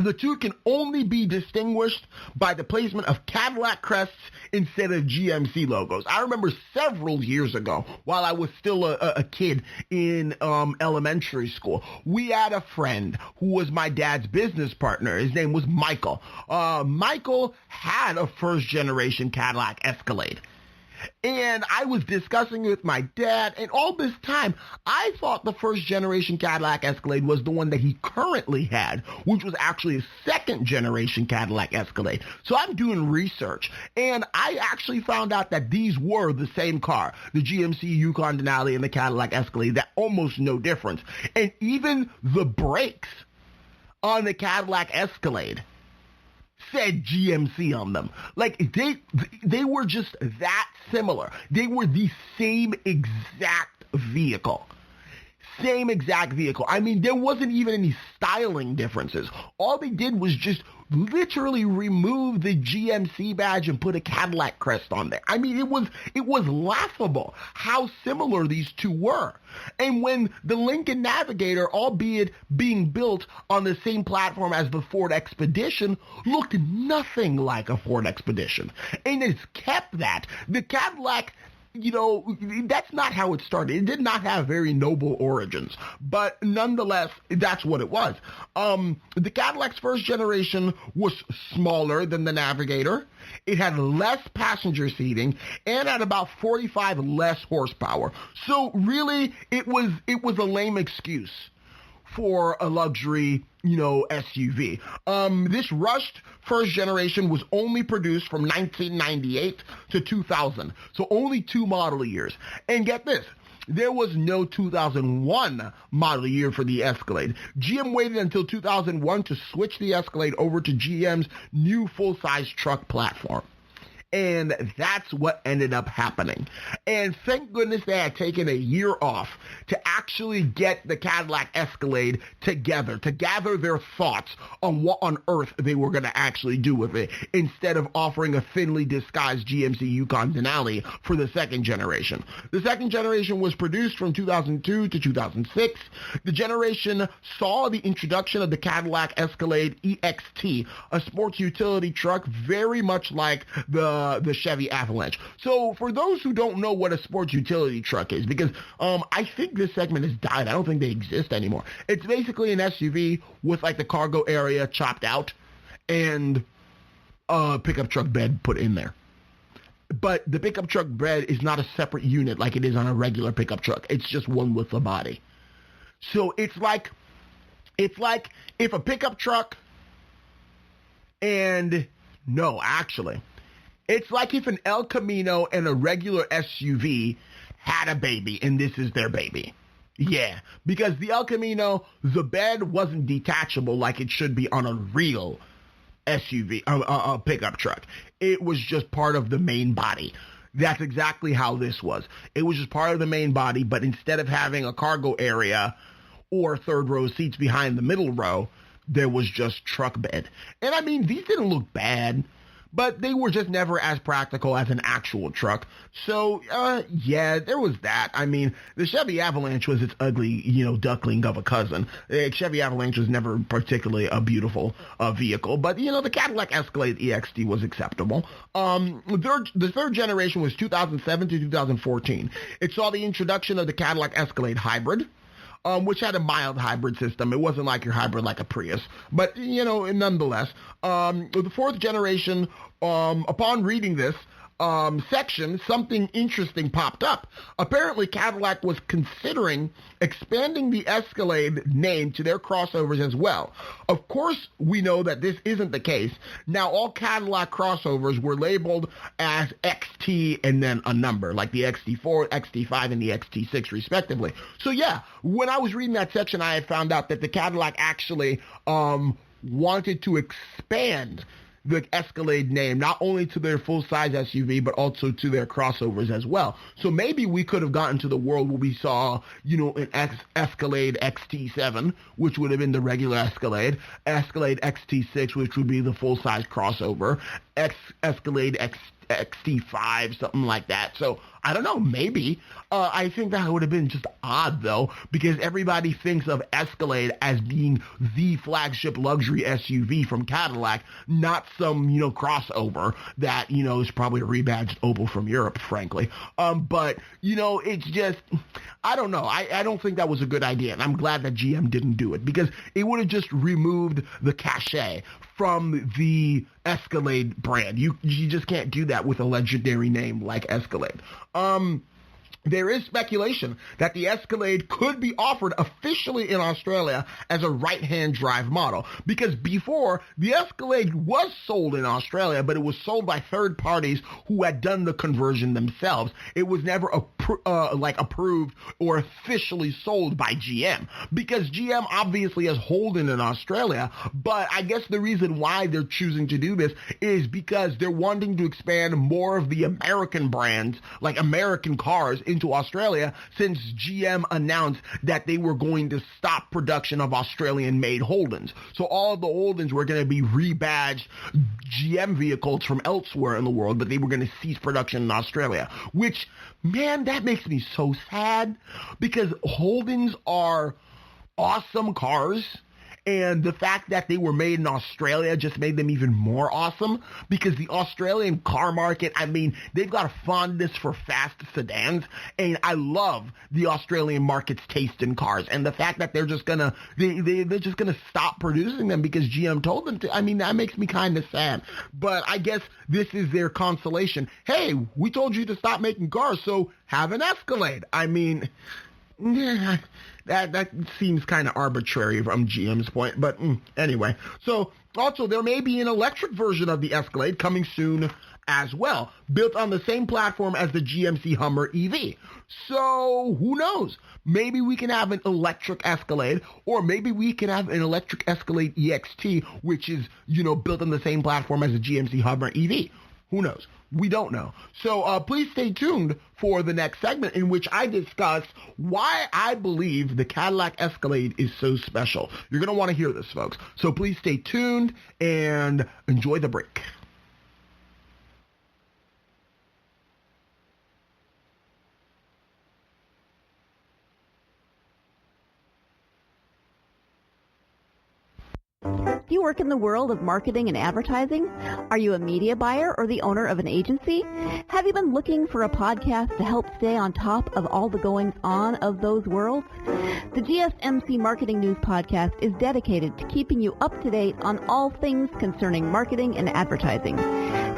The two can only be distinguished by the placement of Cadillac crests instead of GMC logos. I remember several years ago, while I was still a kid in elementary school, we had a friend who was my dad's business partner. His name was Michael. Michael had a first-generation Cadillac Escalade. And I was discussing it with my dad, and all this time, I thought the first-generation Cadillac Escalade was the one that he currently had, which was actually a second-generation Cadillac Escalade. So I'm doing research, and I actually found out that these were the same car, the GMC Yukon Denali and the Cadillac Escalade, that almost no difference. And even the brakes on the Cadillac Escalade said GMC on them. Like, they were just that similar. They were the same exact vehicle. Same exact vehicle. I mean, there wasn't even any styling differences. All they did was just literally remove the GMC badge and put a Cadillac crest on there. I mean, it was laughable how similar these two were. And when the Lincoln Navigator, albeit being built on the same platform as the Ford Expedition, looked nothing like a Ford Expedition. And it's kept that. The Cadillac, that's not how it started. It did not have very noble origins, but nonetheless, that's what it was. The Cadillac's first generation was smaller than the Navigator. It had less passenger seating and had about 45 less horsepower. So really, it was a lame excuse for a luxury, SUV. This rushed first generation was only produced from 1998 to 2000. So only 2 model years. And get this, there was no 2001 model year for the Escalade. GM waited until 2001 to switch the Escalade over to GM's new full-size truck platform. And that's what ended up happening. And thank goodness they had taken a year off to actually get the Cadillac Escalade together, to gather their thoughts on what on earth they were going to actually do with it, instead of offering a thinly disguised GMC Yukon Denali for the second generation. The second generation was produced from 2002 to 2006. The generation saw the introduction of the Cadillac Escalade EXT, a sports utility truck very much like the Chevy Avalanche. So for those who don't know what a sports utility truck is, because I think this segment has died. I don't think they exist anymore. It's basically an SUV with like the cargo area chopped out and a pickup truck bed put in there. But the pickup truck bed is not a separate unit like it is on a regular pickup truck. It's just one with the body. So it's like if a pickup truck it's like if an El Camino and a regular SUV had a baby, and this is their baby. Yeah, because the El Camino, the bed wasn't detachable like it should be on a real SUV, a pickup truck. It was just part of the main body. That's exactly how this was. It was just part of the main body, but instead of having a cargo area or third row seats behind the middle row, there was just truck bed. And I mean, these didn't look bad, but they were just never as practical as an actual truck. So, yeah, there was that. I mean, the Chevy Avalanche was its ugly, duckling of a cousin. The Chevy Avalanche was never particularly a beautiful vehicle, but, the Cadillac Escalade EXT was acceptable. The third generation was 2007 to 2014. It saw the introduction of the Cadillac Escalade Hybrid, which had a mild hybrid system. It wasn't like your hybrid like a Prius, but, nonetheless, the fourth generation, upon reading this section, something interesting popped up. Apparently, Cadillac was considering expanding the Escalade name to their crossovers as well. Of course, we know that this isn't the case. Now, all Cadillac crossovers were labeled as XT and then a number, like the XT4, XT5, and the XT6, respectively. So, yeah, when I was reading that section, I had found out that the Cadillac actually wanted to expand the Escalade name, not only to their full-size SUV, but also to their crossovers as well. So maybe we could have gotten to the world where we saw, an Escalade XT7, which would have been the regular Escalade XT6, which would be the full-size crossover, Escalade XT5, something like that. So I don't know, maybe. I think that would have been just odd, though, because everybody thinks of Escalade as being the flagship luxury SUV from Cadillac, not some, crossover that, is probably a rebadged Opel from Europe, frankly. But, it's just, I don't know. I don't think that was a good idea, and I'm glad that GM didn't do it, because it would have just removed the cachet from the Escalade brand. You just can't do that with a legendary name like Escalade. There is speculation that the Escalade could be offered officially in Australia as a right-hand drive model, because before, the Escalade was sold in Australia, but it was sold by third parties who had done the conversion themselves. It was never approved or officially sold by GM, because GM obviously has Holden in Australia, but I guess the reason why they're choosing to do this is because they're wanting to expand more of the American brands, like American cars, into Australia, since GM announced that they were going to stop production of Australian-made Holdens. So all of the Holdens were going to be rebadged GM vehicles from elsewhere in the world, but they were going to cease production in Australia, which, man, that makes me so sad, because Holdens are awesome cars. And the fact that they were made in Australia just made them even more awesome, because the Australian car market, I mean, they've got a fondness for fast sedans, and I love the Australian market's taste in cars. And the fact that they're just gonna stop producing them because GM told them to, I mean, that makes me kind of sad. But I guess this is their consolation. Hey, we told you to stop making cars, so have an Escalade. I mean, that seems kind of arbitrary from GM's point, but anyway. So also, there may be an electric version of the Escalade coming soon as well, built on the same platform as the GMC Hummer EV. So who knows? Maybe we can have an electric Escalade, or maybe we can have an electric Escalade EXT, which is, built on the same platform as the GMC Hummer EV. Who knows? We don't know. So please stay tuned for the next segment, in which I discuss why I believe the Cadillac Escalade is so special. You're going to want to hear this, folks. So please stay tuned and enjoy the break. Do you work in the world of marketing and advertising? Are you a media buyer or the owner of an agency? Have you been looking for a podcast to help stay on top of all the goings-on of those worlds? The GSMC Marketing News Podcast is dedicated to keeping you up to date on all things concerning marketing and advertising.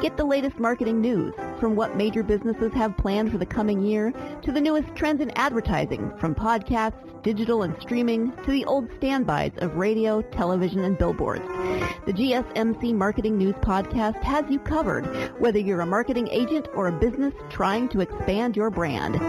Get the latest marketing news, from what major businesses have planned for the coming year to the newest trends in advertising, from podcasts, digital and streaming, to the old standbys of radio, television, and billboards. The GSMC Marketing News Podcast has you covered, whether you're a marketing agent or a business trying to expand your brand.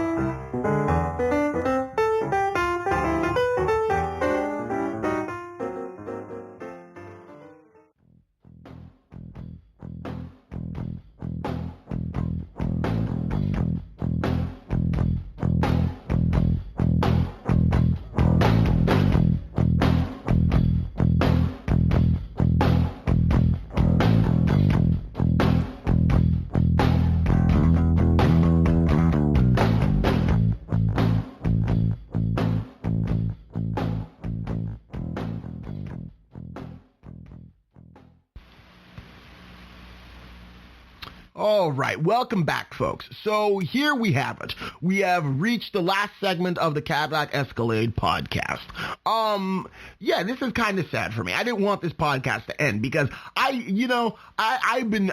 All right, welcome back, folks. So here we have it. We have reached the last segment of the Cadillac Escalade podcast. Yeah, this is kind of sad for me. I didn't want this podcast to end because I've been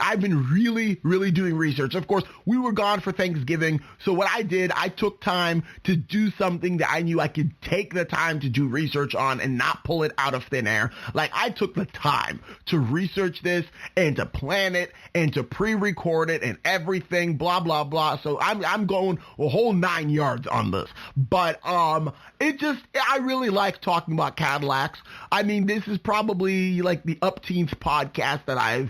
really doing research. Of course, we were gone for Thanksgiving, so what I did, I took time to do something that I knew I could take the time to do research on and not pull it out of thin air. Like, I took the time to research this and to plan it and to pre-record it and everything, blah blah blah. So I'm going a whole 9 yards on this. But I really like talking about Cadillacs. I mean, this is probably like the upteenth podcast that I've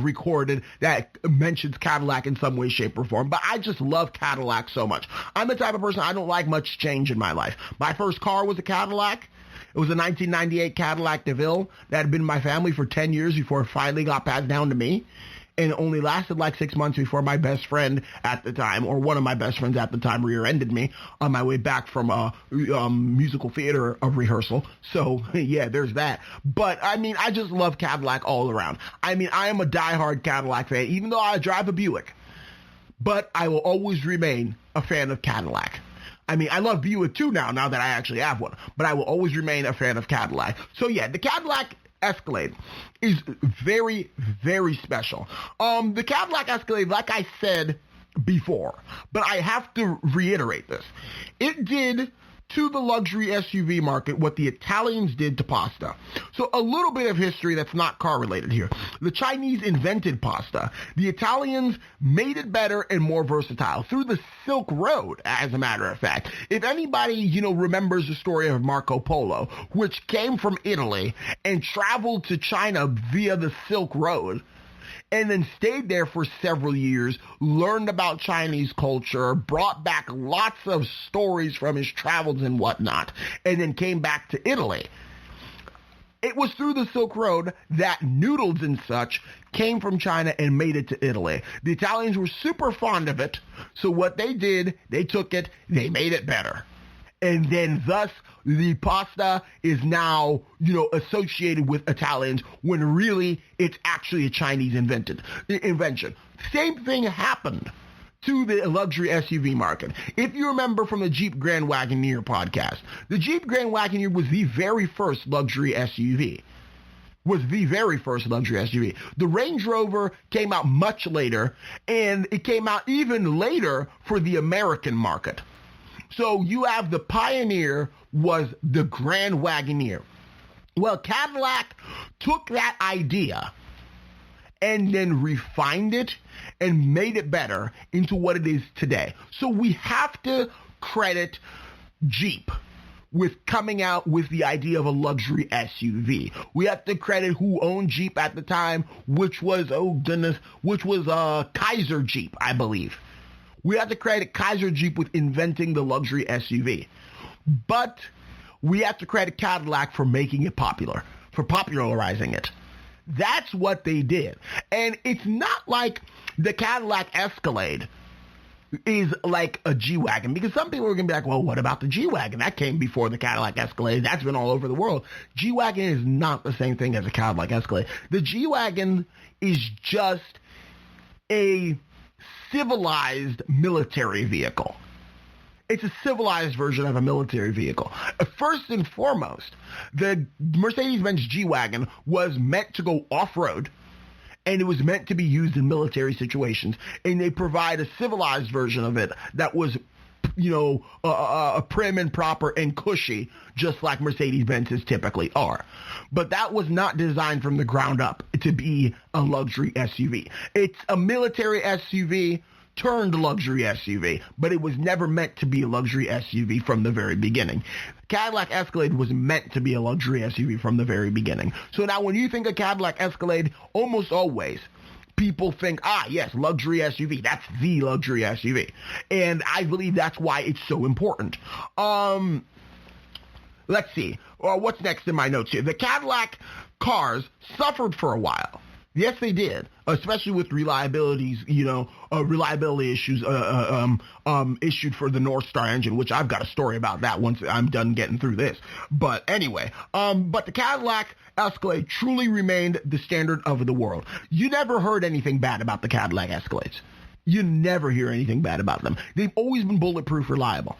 recorded that mentions Cadillac in some way, shape, or form. But I just love Cadillac so much. I'm the type of person, I don't like much change in my life. My first car was a Cadillac. It was a 1998 Cadillac DeVille that had been in my family for 10 years before it finally got passed down to me. And it only lasted like 6 months before my best friend at the time, or one of my best friends at the time, rear-ended me on my way back from a musical theater rehearsal. So, yeah, there's that. But, I mean, I just love Cadillac all around. I mean, I am a diehard Cadillac fan, even though I drive a Buick. But I will always remain a fan of Cadillac. I mean, I love Buick too now that I actually have one, but I will always remain a fan of Cadillac. So yeah, the Cadillac Escalade is very, very special. The Cadillac Escalade, like I said before, but I have to reiterate this. It did to the luxury SUV market what the Italians did to pasta. So a little bit of history that's not car related here. The Chinese invented pasta. The Italians made it better and more versatile through the Silk Road, as a matter of fact. If anybody, remembers the story of Marco Polo, which came from Italy and traveled to China via the Silk Road, and then stayed there for several years, learned about Chinese culture, brought back lots of stories from his travels and whatnot, and then came back to Italy. It was through the Silk Road that noodles and such came from China and made it to Italy. The Italians were super fond of it, so what they did, they took it, they made it better. And then thus the pasta is now, associated with Italians when really it's actually a Chinese invention. Same thing happened to the luxury SUV market. If you remember from the Jeep Grand Wagoneer podcast, the Jeep Grand Wagoneer was the very first luxury SUV. The Range Rover came out much later, and it came out even later for the American market. So you have the Pioneer was the Grand Wagoneer. Well, Cadillac took that idea and then refined it and made it better into what it is today. So we have to credit Jeep with coming out with the idea of a luxury SUV. We have to credit who owned Jeep at the time, which was Kaiser Jeep, I believe. We have to credit Kaiser Jeep with inventing the luxury SUV. But we have to credit Cadillac for making it popular, for popularizing it. That's what they did. And it's not like the Cadillac Escalade is like a G-Wagon, because some people are going to be like, well, what about the G-Wagon? That came before the Cadillac Escalade. That's been all over the world. G-Wagon is not the same thing as a Cadillac Escalade. The G-Wagon is just a civilized military vehicle. It's a civilized version of a military vehicle. First and foremost, the Mercedes-Benz G-Wagon was meant to go off-road, and it was meant to be used in military situations, and they provide a civilized version of it that was, prim and proper and cushy, just like Mercedes-Benz's typically are. But that was not designed from the ground up to be a luxury SUV. It's a military SUV turned luxury SUV, but it was never meant to be a luxury SUV from the very beginning. Cadillac Escalade was meant to be a luxury SUV from the very beginning. So now when you think of Cadillac Escalade, almost always people think, yes, luxury SUV. That's the luxury SUV. And I believe that's why it's so important. Let's see. What's next in my notes here? The Cadillac cars suffered for a while. Yes, they did, especially with reliability issues issued for the North Star engine, which I've got a story about that once I'm done getting through this. But anyway, but the Cadillac Escalade truly remained the standard of the world. You never heard anything bad about the Cadillac Escalades. You never hear anything bad about them. They've always been bulletproof reliable.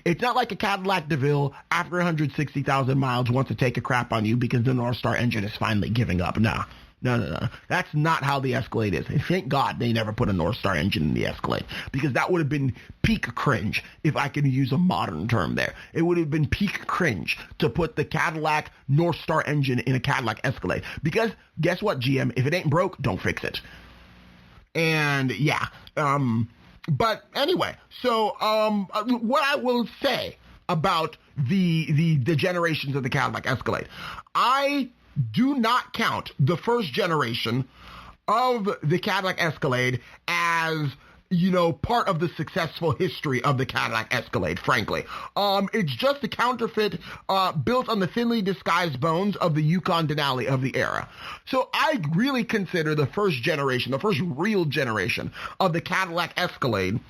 It's not like a Cadillac DeVille after 160,000 miles wants to take a crap on you because the North Star engine is finally giving up. No. That's not how the Escalade is. And thank God they never put a North Star engine in the Escalade, because that would have been peak cringe, if I can use a modern term there. It would have been peak cringe to put the Cadillac North Star engine in a Cadillac Escalade. Because guess what, GM? If it ain't broke, don't fix it. And yeah, but anyway, so what I will say about the generations of the Cadillac Escalade, I do not count the first generation of the Cadillac Escalade as, part of the successful history of the Cadillac Escalade, frankly. It's just a counterfeit built on the thinly disguised bones of the Yukon Denali of the era. So I really consider the first generation, the first real generation of the Cadillac Escalade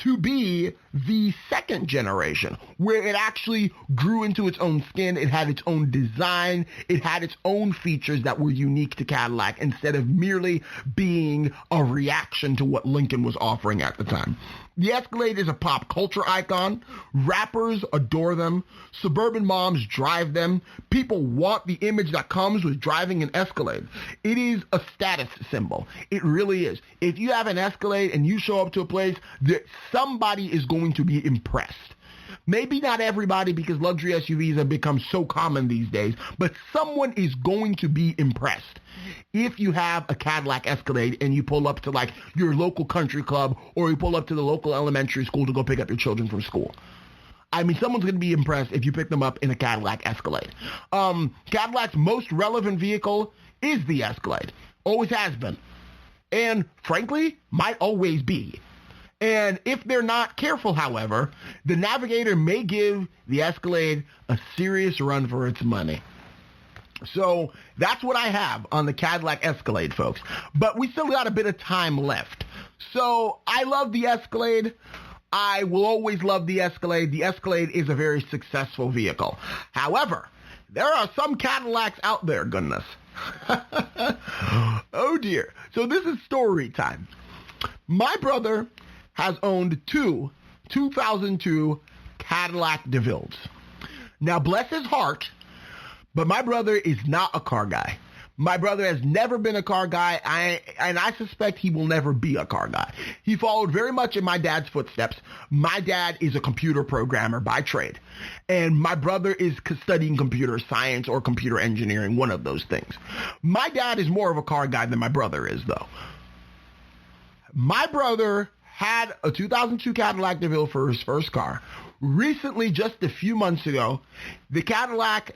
to be the second generation, where it actually grew into its own skin. It had its own design. It had its own features that were unique to Cadillac, instead of merely being a reaction to what Lincoln was offering at the time. The Escalade is a pop culture icon. Rappers adore them. Suburban moms drive them. People want the image that comes with driving an Escalade. It is a status symbol. It really is. If you have an Escalade and you show up to a place, somebody is going to be impressed. Maybe not everybody, because luxury SUVs have become so common these days, but someone is going to be impressed if you have a Cadillac Escalade and you pull up to like your local country club, or you pull up to the local elementary school to go pick up your children from school. I mean, someone's going to be impressed if you pick them up in a Cadillac Escalade. Cadillac's most relevant vehicle is the Escalade. Always has been. And frankly, might always be. And if they're not careful, however, the Navigator may give the Escalade a serious run for its money. So that's what I have on the Cadillac Escalade, folks. But we still got a bit of time left. So I love the Escalade. I will always love the Escalade. The Escalade is a very successful vehicle. However, there are some Cadillacs out there, goodness. Oh dear. So this is story time. My brother has owned two 2002 Cadillac DeVilles. Now, bless his heart, but my brother is not a car guy. My brother has never been a car guy, and I suspect he will never be a car guy. He followed very much in my dad's footsteps. My dad is a computer programmer by trade, and my brother is studying computer science or computer engineering, one of those things. My dad is more of a car guy than my brother is, though. My brother had a 2002 Cadillac DeVille for his first car. Recently, just a few months ago, the Cadillac,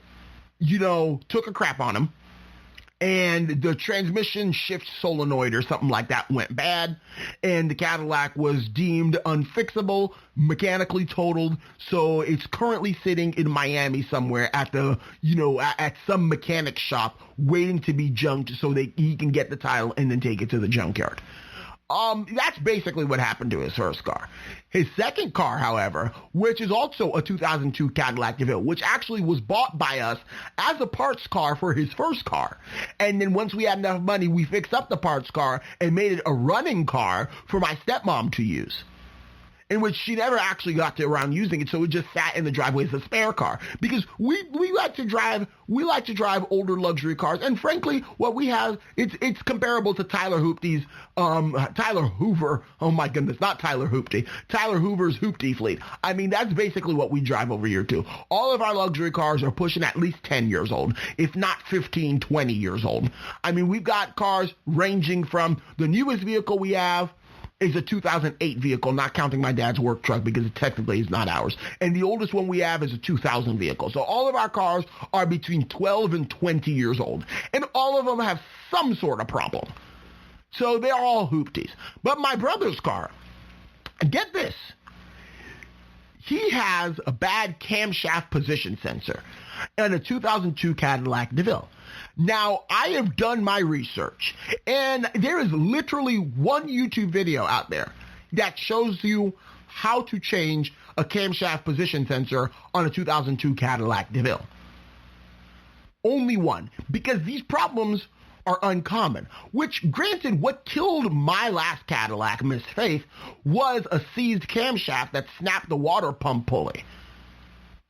took a crap on him, and the transmission shift solenoid or something like that went bad, and the Cadillac was deemed unfixable, mechanically totaled, so it's currently sitting in Miami somewhere at the, at some mechanic shop waiting to be junked so he can get the title and then take it to the junkyard. That's basically what happened to his first car. His second car, however, which is also a 2002 Cadillac DeVille, which actually was bought by us as a parts car for his first car. And then once we had enough money, we fixed up the parts car and made it a running car for my stepmom to use, in which she never actually got to around using it, so it just sat in the driveway as a spare car. Because we like to drive older luxury cars, and frankly, what we have, it's comparable to Tyler Hoover's Hoopty fleet. I mean, that's basically what we drive over here too. All of our luxury cars are pushing at least 10 years old, if not 15, 20 years old. I mean, we've got cars ranging from the newest vehicle we have is a 2008 vehicle, not counting my dad's work truck because it technically is not ours. And the oldest one we have is a 2000 vehicle. So all of our cars are between 12 and 20 years old. And all of them have some sort of problem. So they're all hoopties. But my brother's car, get this, he has a bad camshaft position sensor and a 2002 Cadillac DeVille. Now, I have done my research, and there is literally one YouTube video out there that shows you how to change a camshaft position sensor on a 2002 Cadillac DeVille. Only one, because these problems are uncommon, which, granted, what killed my last Cadillac, Miss Faith, was a seized camshaft that snapped the water pump pulley.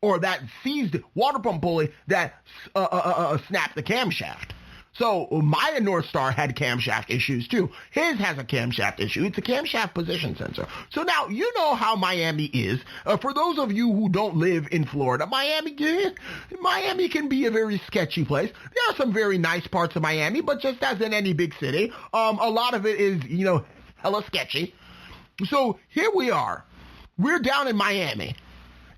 Or that seized water pump pulley that snapped the camshaft. So my North Star had camshaft issues too. His has a camshaft issue. It's a camshaft position sensor. So now you know how Miami is. For those of you who don't live in Florida, Miami can be a very sketchy place. There are some very nice parts of Miami, but just as in any big city, a lot of it is, hella sketchy. So here we are. We're down in Miami.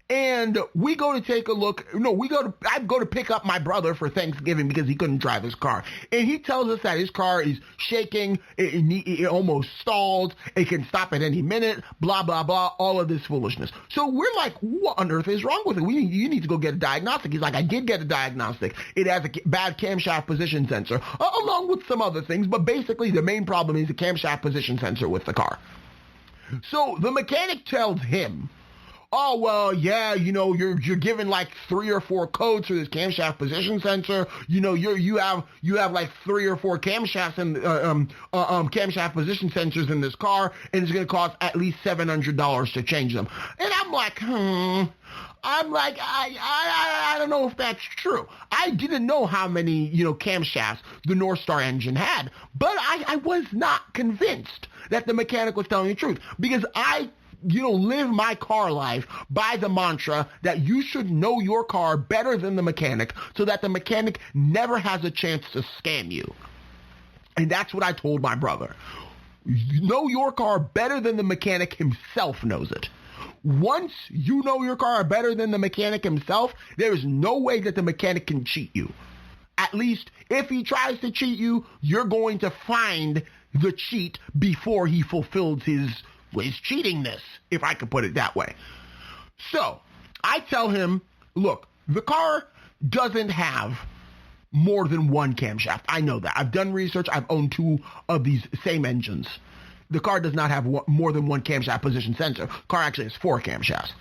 And we go to take a look. I go to pick up my brother for Thanksgiving because he couldn't drive his car. And he tells us that his car is shaking. It almost stalled. It can stop at any minute. Blah, blah, blah. All of this foolishness. So we're like, what on earth is wrong with it? You need to go get a diagnostic. He's like, I did get a diagnostic. It has a bad camshaft position sensor, along with some other things. But basically, the main problem is the camshaft position sensor with the car. So the mechanic tells him, oh, well, yeah, you're given like 3 or 4 codes for this camshaft position sensor. You have like 3 or 4 camshafts and camshaft position sensors in this car, and it's going to cost at least $700 to change them. And I'm like, I don't know if that's true. I didn't know how many, camshafts the North Star engine had, but I was not convinced that the mechanic was telling the truth, because I live my car life by the mantra that you should know your car better than the mechanic so that the mechanic never has a chance to scam you. And that's what I told my brother. You know your car better than the mechanic himself knows it. Once you know your car better than the mechanic himself, there is no way that the mechanic can cheat you. At least if he tries to cheat you, you're going to find the cheat before he fulfills his cheatingness, if I could put it that way. So I tell him, look, the car doesn't have more than one camshaft. I know that. I've done research. I've owned 2 of these same engines. The car does not have more than one camshaft position sensor. The car actually has 4 camshafts.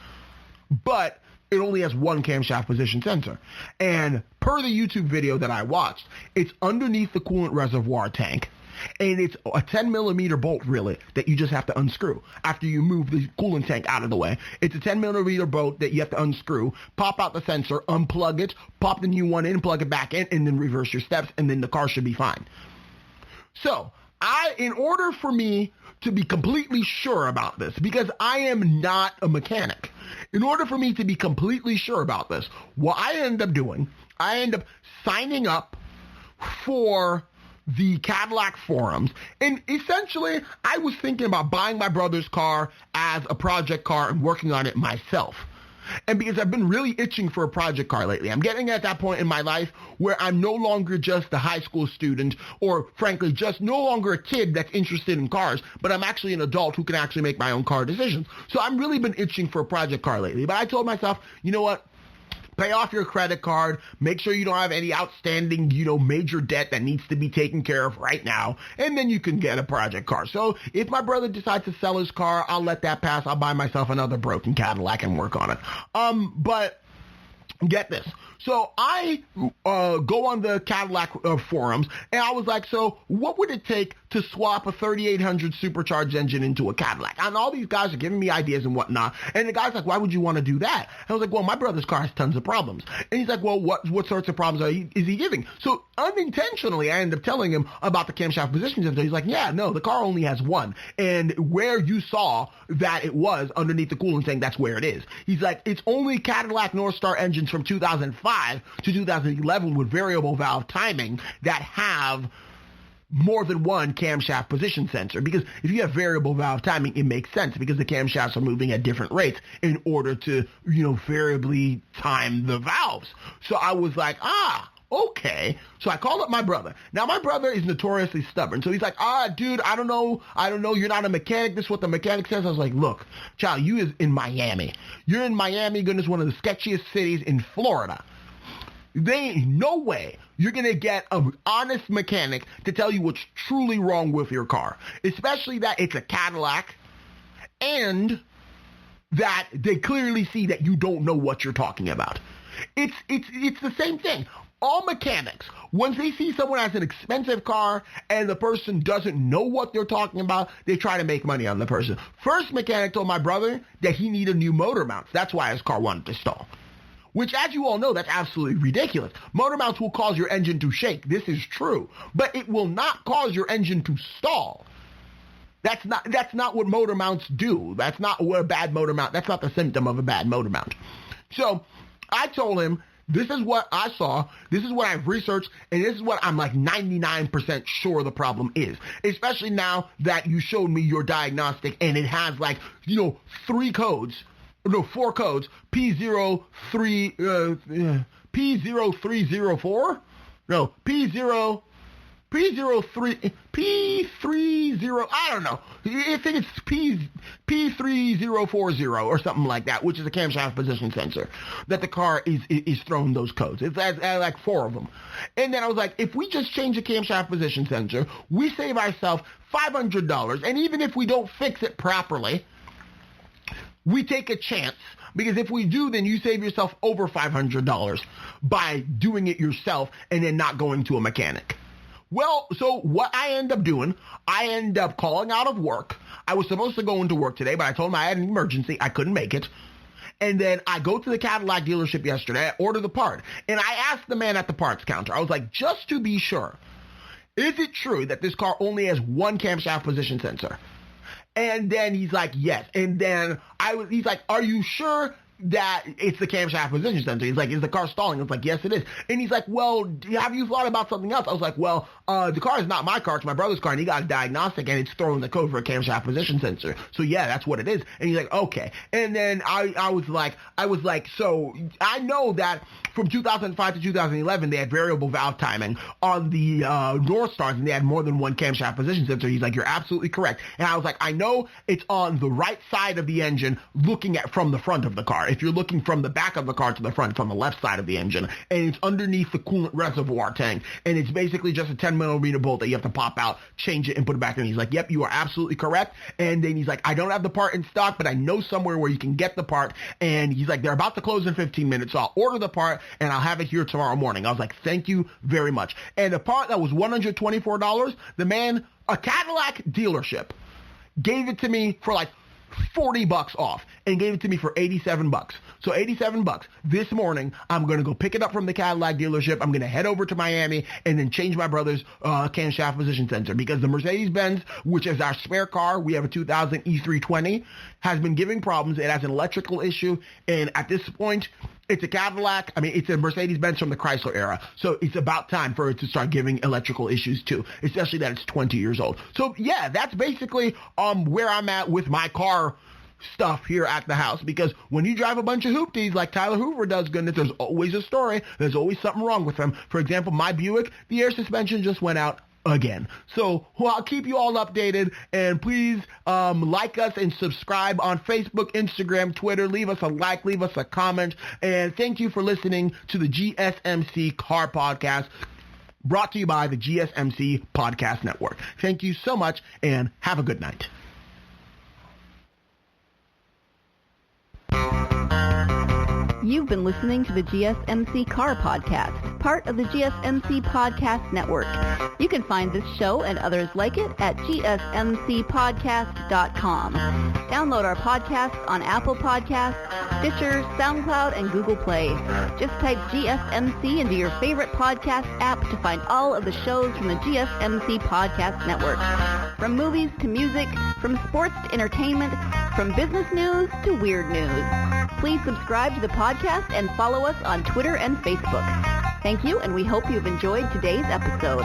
But it only has one camshaft position sensor. And per the YouTube video that I watched, it's underneath the coolant reservoir tank. And it's a 10 millimeter bolt, really, that you just have to unscrew after you move the coolant tank out of the way. It's a 10 millimeter bolt that you have to unscrew, pop out the sensor, unplug it, pop the new one in, plug it back in, and then reverse your steps, and then the car should be fine. So, in order for me to be completely sure about this, because I am not a mechanic, in order for me to be completely sure about this, what I end up doing, I end up signing up for the Cadillac forums, and essentially I was thinking about buying my brother's car as a project car and working on it myself. And because I've been really itching for a project car lately, I'm getting at that point in my life where I'm no longer just a high school student, or frankly just no longer a kid that's interested in cars, but I'm actually an adult who can actually make my own car decisions. So I've really been itching for a project car lately, but I told myself, you know what? Pay off your credit card. Make sure you don't have any outstanding, major debt that needs to be taken care of right now. And then you can get a project car. So if my brother decides to sell his car, I'll let that pass. I'll buy myself another broken Cadillac and work on it. But get this. So I go on the Cadillac forums, and I was like, so what would it take to swap a 3800 supercharged engine into a Cadillac? And all these guys are giving me ideas and whatnot. And the guy's like, why would you want to do that? And I was like, well, my brother's car has tons of problems. And he's like, well, what sorts of problems is he giving? So unintentionally, I end up telling him about the camshaft position sensor. He's like, yeah, no, the car only has one. And where you saw that it was underneath the coolant tank, that's where it is. He's like, it's only Cadillac North Star engines from 2005 to 2011 with variable valve timing that have more than one camshaft position sensor, because if you have variable valve timing, it makes sense because the camshafts are moving at different rates in order to, variably time the valves. So I was like, okay. So I called up my brother. Now, my brother is notoriously stubborn. So he's like, dude, I don't know. You're not a mechanic. This is what the mechanic says. I was like, look, child, you is in Miami. You're in Miami. Goodness, one of the sketchiest cities in Florida. There ain't no way you're going to get an honest mechanic to tell you what's truly wrong with your car, especially that it's a Cadillac and that they clearly see that you don't know what you're talking about. It's the same thing. All mechanics, once they see someone has an expensive car and the person doesn't know what they're talking about, they try to make money on the person. First mechanic told my brother that he needed new motor mounts. That's why his car wanted to stall. Which, as you all know, that's absolutely ridiculous. Motor mounts will cause your engine to shake. This is true. But it will not cause your engine to stall. That's not what motor mounts do. That's not what a bad motor mount, that's not the symptom of a bad motor mount. So I told him, this is what I saw, this is what I've researched, and this is what I'm like 99% sure the problem is. Especially now that you showed me your diagnostic and it has like, 4 codes, P03, P0304? No, P30, I don't know. I think it's P3040 or something like that, which is a camshaft position sensor that the car is throwing those codes. It's like 4 of them. And then I was like, if we just change the camshaft position sensor, we save ourselves $500. And even if we don't fix it properly, we take a chance. Because if we do, then you save yourself over $500 by doing it yourself and then not going to a mechanic. Well, so what I end up doing, I end up calling out of work. I was supposed to go into work today, but I told him I had an emergency. I couldn't make it. And then I go to the Cadillac dealership yesterday. I order the part. And I asked the man at the parts counter, I was like, just to be sure, is it true that this car only has one camshaft position sensor? And then he's like, yes. And then he's like, are you sure that it's the camshaft position sensor? He's like, is the car stalling? I was like, yes, it is. And he's like, well, have you thought about something else? I was like, well, the car is not my car. It's my brother's car, and he got a diagnostic, and it's throwing the code for a camshaft position sensor. So yeah, that's what it is. And he's like, okay. And then I was like, so I know that from 2005 to 2011, they had variable valve timing on the North Stars, and they had more than one camshaft position sensor. He's like, you're absolutely correct. And I was like, I know it's on the right side of the engine, looking at from the front of the car. If you're looking from the back of the car to the front, it's on the left side of the engine, and it's underneath the coolant reservoir tank, and it's basically just a 10mm bolt that you have to pop out, change it, and put it back in. He's like, yep, you are absolutely correct. And then he's like, I don't have the part in stock, but I know somewhere where you can get the part. And he's like, they're about to close in 15 minutes, so I'll order the part, and I'll have it here tomorrow morning. I was like, thank you very much. And the part that was $124, the man, a Cadillac dealership, gave it to me for like $40 off and gave it to me for $87. So $87. This morning, I'm going to go pick it up from the Cadillac dealership. I'm going to head over to Miami and then change my brother's camshaft position sensor, because the Mercedes-Benz, which is our spare car, we have a 2000 E320, has been giving problems. It has an electrical issue. And at this point, it's a Cadillac. I mean, it's a Mercedes-Benz from the Chrysler era. So it's about time for it to start giving electrical issues too, especially that it's 20 years old. So yeah, that's basically where I'm at with my car stuff here at the house, because when you drive a bunch of hoopties like Tyler Hoover does, goodness, there's always a story. There's always something wrong with them. For example, my Buick, the air suspension just went out again. So I'll keep you all updated, and please like us and subscribe on Facebook, Instagram, Twitter. Leave us a like, leave us a comment, and thank you for listening to the GSMC Car Podcast, brought to you by the GSMC Podcast Network. Thank you so much, and have a good night. You've been listening to the GSMC Car Podcast, part of the GSMC Podcast Network. You can find this show and others like it at gsmcpodcast.com. Download our podcasts on Apple Podcasts, Stitcher, SoundCloud, and Google Play. Just type GSMC into your favorite podcast app to find all of the shows from the GSMC Podcast Network. From movies to music, from sports to entertainment, from business news to weird news. Please subscribe to the podcast and follow us on Twitter and Facebook. Thank you, and we hope you've enjoyed today's episode.